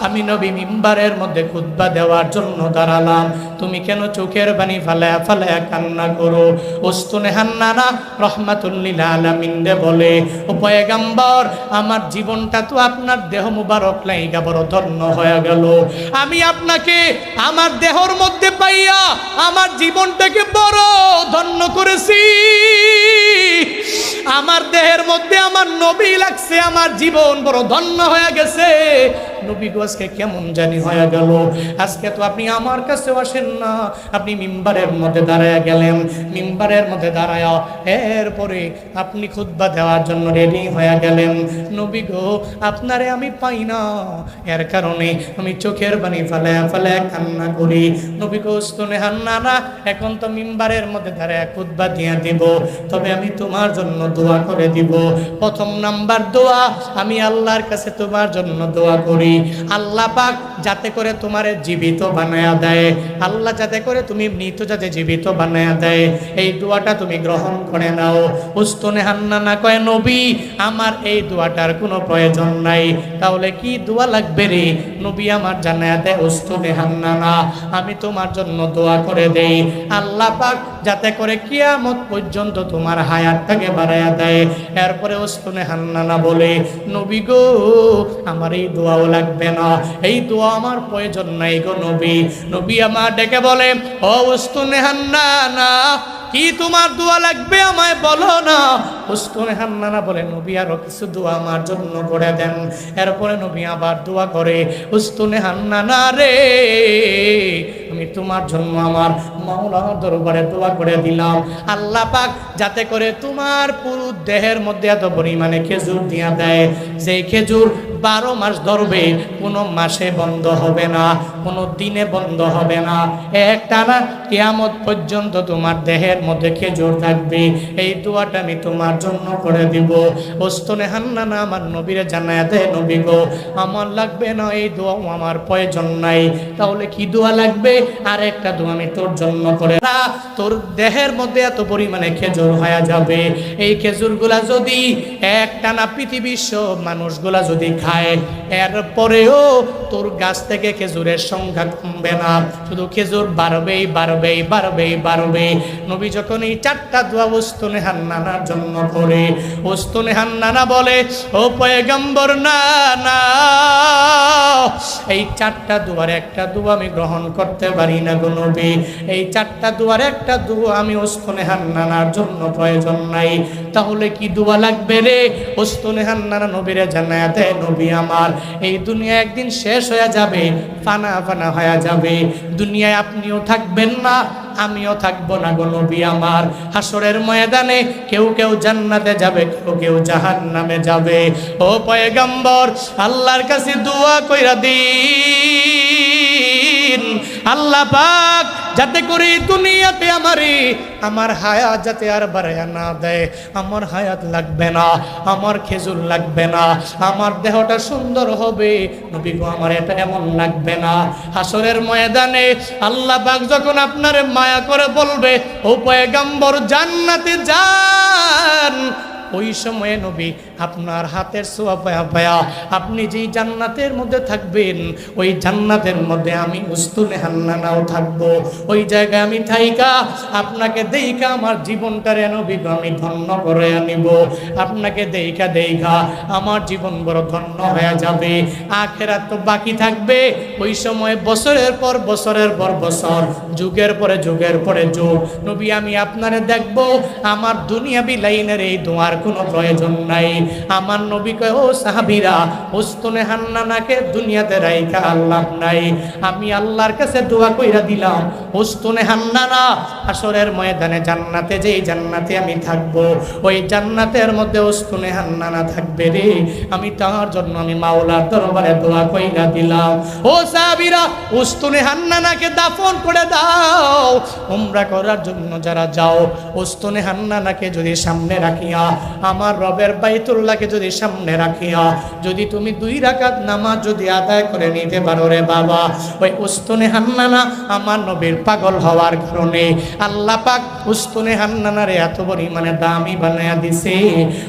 আমি নবী মিম্বারের মধ্যে খুতবা দেওয়ার জন্য দাঁড়ালাম, তুমি কেন চোখের পানি ফালায়া ফালায়া কান্না করো? উস্তুনে হান্নানা রহমাতুল্লিল আলামিন বলে, ও পয়গম্বর আমার জীবনটা তো আপনার দেহ মুবারক লাইগা বড় ধন্য হয়ে গেল। আমি আপনাকে আমার দেহর মধ্যে পাইয়া আমার জীবনটাকে বড় ধন্য করেছি। আমার দেহের মধ্যে আমার নবী লাগছে, আমার জীবন বড় ধন্য হয়ে গেছে। নবী গো আজকে কেমন জানি হয়ে গেল। আজকে তো আপনি আমার কাছে আসেন না, আপনি মিম্বারের মধ্যে দাঁড়ায় গেলেন। মিম্বারের মধ্যে দাঁড়ায় এরপরে আপনি খুতবা দেওয়ার জন্য রেডি হয়ে গেলেন। নবী গো আপনারে আমি পাই না, এর কারণে আমি চোখের পানি ফেলে ফেলে কান্না করি। নবী গো উস্তুনে হান্নানা, এখন তো মিম্বারের মধ্যে দাঁড়ায় খুতবা দিয়ে দিব, তবে আমি তোমার জন্য দোয়া করে দিব। প্রথম নাম্বার দোয়া, আমি আল্লাহর কাছে তোমার জন্য দোয়া করি, আল্লাহ পাক যাতে করে তোমারে জীবিত বানায়া দেয়, আল্লাহ যাতে করে তুমি মৃত যাতে জীবিত বানায়া দেয়, এই দোয়াটা তুমি গ্রহণ করে নাও। উস্তুনে হান্নানা কয়, নবী আমার এই দোয়াটার কোনো প্রয়োজন নাই, তাহলে কি দোয়া লাগবে রে? নবী আমার জানায়া দেয়, উস্তুনে হান্নানা আমি তোমার জন্য দোয়া করে দেই, আল্লাহ পাক যাতে করে কিয়ামত পর্যন্ত তোমার হায়াতটাকে বাড়ায়া দেয়। এরপরে উস্তুনে হান্নানা বলে, নবী গো আমার এই দোয়াও লাগবে না, এই দোয়া আমার প্রয়োজন নাই গো নবী। নবী আমার ডেকে বলে, ও উস্তুনে হান্নানা কি তোমার দোয়া লাগবে আমায় বলো না। উস্তুনে হান্নানা বলে, নবী আরো কিছু দোয়া আমার জন্য করে দেন। এরপরে নবী আবার দোয়া করে, উস্তুনে হান্নানা রে আমি তোমার জন্য আমার মাওলার দরবারে দোয়া করে দিলাম, আল্লাহ পাক যাতে করে তোমার পুরো দেহের মধ্যে এত পরিমাণে খেজুর দিয়া দেয়, যেই খেজুর 12 মাস ধরবে, কোনো মাসে বন্ধ হবে না, কোনো দিনে বন্ধ হবে না, একটানা কিয়ামত পর্যন্ত তোমার দেহের মধ্যে খেজুর থাকবে। এই দোয়াটা আমি তোমার জন্য করে দিব। ওস্তনে হান্নানা আমার নবীরে জানায়া দেয়, নবী গো আমার লাগবে না, এই দোয়া আমার প্রয়োজন নাই। তাহলে কি দোয়া লাগবে? আর একটা দোয়া আমি তোর জন্য করে না, তোর দেহের মধ্যে এত পরিমাণে খেজুর হয়ে যাবে, এই খেজুরগুলা যদি একটানা পৃথিবীর সব মানুষগুলা যদি খায়, এরপরেও তোর গাছ থেকে খেজুরের সংখ্যা কমবে না, শুধু খেজুর বাড়বেই বাড়বেই বাড়বেই বাড়বে। নবী যখন এই 4টা দোয়া ওস্তনে হান্নানার জন্য করে, ওস্তনে হান্নানা বলে, ও পয়গম্বর না না, এই 4টা দোয়ার একটা দোয়া আমি গ্রহণ করতে পারি না গো নবী, এই 4টা দোয়ার একটা দোয়া আমি ওস্তনে হান্নানার জন্য প্রয়োজন নাই। তাহলে কি দোয়া লাগবে রে? ওস্তনে হান্নানা নবীরে জানায়া দেয়, নবী আমার এই দুনিয়া একদিন শেষ হয়ে যাবে, ফানা ফানা হয়ে যাবে, দুনিয়ায় আপনিও থাকবেন না, আমিও থাকবো না গো নবী আমার। হাসরের ময়দানে কেউ কেউ জান্নাতে যাবে, কেউ কেউ জাহান্নামে যাবে। ও পয়গম্বর আল্লাহর কাছে দোয়া কইরা দিন, আল্লাহ পাক যাতে করে দুনিয়াতে আমার হায়াত যাতে আর বাড়ায়া না দেয়, আমার হায়াত লাগবে না, আমার খেজুর লাগবে না, আমার দেহটা সুন্দর হবে, নবী গো আমার এটা এমন লাগবে না। হাসরের ময়দানে আল্লাহ পাক যখন আপনারে মায়া করে বলবে, ও পয়গম্বর জান্নাতে যান, ওই সময়ে নবী আপনার হাতের ছোঁয়া পায়া পায়া আপনি যেই জান্নাতের মধ্যে থাকবেন, ওই জান্নাতের মধ্যে আমি উস্তুনে হান্নানাও থাকবো। ওই জায়গায় আমি থাইকা আপনাকে দেইখা আমার জীবনটারে নবী আমি ধন্য করে আনিব। আপনাকে দেইখা দেইখা আমার জীবন বড় ধন্য হয়ে যাবে। আখিরাত তো বাকি থাকবে, ওই সময় বছরের পর বছরের পর বছর, যুগের পরে যুগের পরে যুগ, নবী আমি আপনারে দেখব। আমার দুনিয়াবি লাইনের এই দোয়ার কোনো প্রয়োজন নাই। আমার নবী কয়, ও সাহাবীরা, ওস্তনে হান্নানাকে দুনিয়াতে রাইখা আল্লাহ নাই, আমি আল্লাহর কাছে দোয়া কইরা দিলাম, ওস্তনে হান্নানা হাসরের ময়দানে জান্নাতে, যেই জান্নাতে আমি থাকব, ওই জান্নাতের মধ্যে ওস্তনে হান্নানা থাকবে রে, আমি তার জন্য আমি মাওলার দরবারে দোয়া কইরা দিলাম। ও সাহাবীরা, ওস্তনে হান্নানাকে দাফন করে দাও। উমরা করার জন্য যারা যাও, ওস্তনে হান্নানাকে যদি সামনে রাখিয়া, আমার রবের বাইতুল্লাহকে যদি সামনে রাখিয়া, যদি তুমি 2 রাকাত নামাজ যদি আদায় করে নিতে পারো রে বাবা, ওই উস্তনে হান্নানা আমার নবীর পাগল হওয়ার কারণে আল্লাহ পাক উস্তনে হান্নানারে এত পরিমাণে দামি বানায়া দিছে।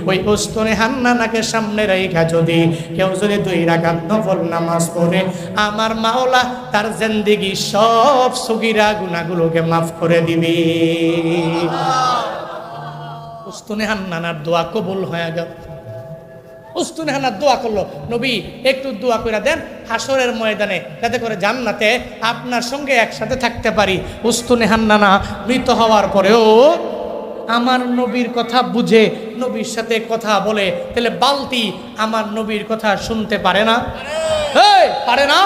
ওই উস্তনে হান্নানাকে সামনে রাখা যদি কেউ যদি 2 রাকাত নফল নামাজ পড়ে, আমার মাওলা তার জিন্দেগি সব সগীরা গুনাহগুলোকে মাফ করে দিবে। উস্তনে হান্নানার দোয়া কবুল হয়ে গেল। উস্তনে হান্নানার দোয়া করলো, নবী একটু দোয়া করে দেন হাসরের ময়দানে, যাতে করে জান্নাতে আপনার সঙ্গে একসাথে থাকতে পারি। উস্তনে হান্নানা মৃত হওয়ার পরেও আমার নবীর কথা বুঝে নবীর সাথে কথা বলে, তাহলে বালতি আমার নবীর কথা শুনতে পারে না? পারে না?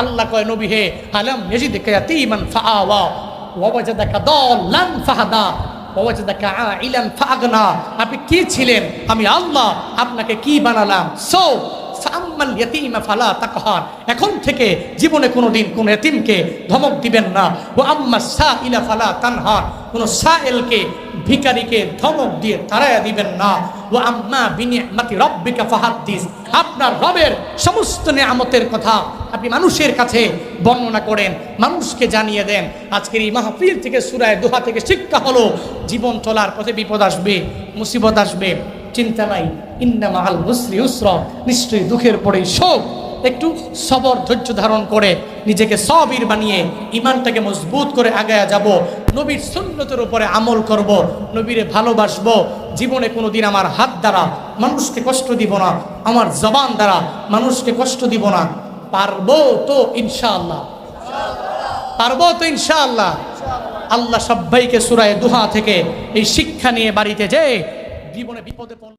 আল্লাহ কয়, নবী হে, আলাম ইয়াজিদকা ইয়াতীমান ফাআওয়া ওয়া ওয়াজাদাকা দাল্লান ফাহাদা আপনি কি ছিলেন, আমি আল্লাহ আপনাকে কি বানালাম। এখন থেকে জীবনে কোনোদিন কোন এতিমকে ধমক দিবেন না। ও আম্মা সাইলা ফালা তানহার, কোন সাইলকে ভিখারিকে ধমক দিয়ে তাড়াইয়া দিবেন না। ও আম্মা বিনিআমাতি রাব্বিকা ফাহাদ্দিস, আপনার রবের সমস্ত নিয়ামতের কথা আপনি মানুষের কাছে বর্ণনা করেন, মানুষকে জানিয়ে দেন। আজকের এই মাহফিল থেকে সূরা দুহা থেকে শিক্ষা হলো, জীবন চলার পথে বিপদ আসবে, মুসিবত আসবে, চিন্তা নাই, ইন্না মাআল উসরি ইউসরা, নিশ্চয়ই দুঃখের পরেই সুখ। একটু সবর ধৈর্য ধারণ করে নিজেকে সাবির বানিয়ে ইমানটাকে মজবুত করে আগায়া যাব। নবীর সুন্নতের উপরে আমল করব, নবীরে ভালোবাসবো। জীবনে কোনোদিন আমার হাত দ্বারা মানুষকে কষ্ট দিব না, আমার জবান দ্বারা মানুষকে কষ্ট দিব না। পারবো তো ইনশাআল্লাহ, পারবো তো ইনশাআল্লাহ। আল্লাহ সবাইকে সূরা দুহা থেকে এই শিক্ষা নিয়ে বাড়িতে যে জীবনে বিপদে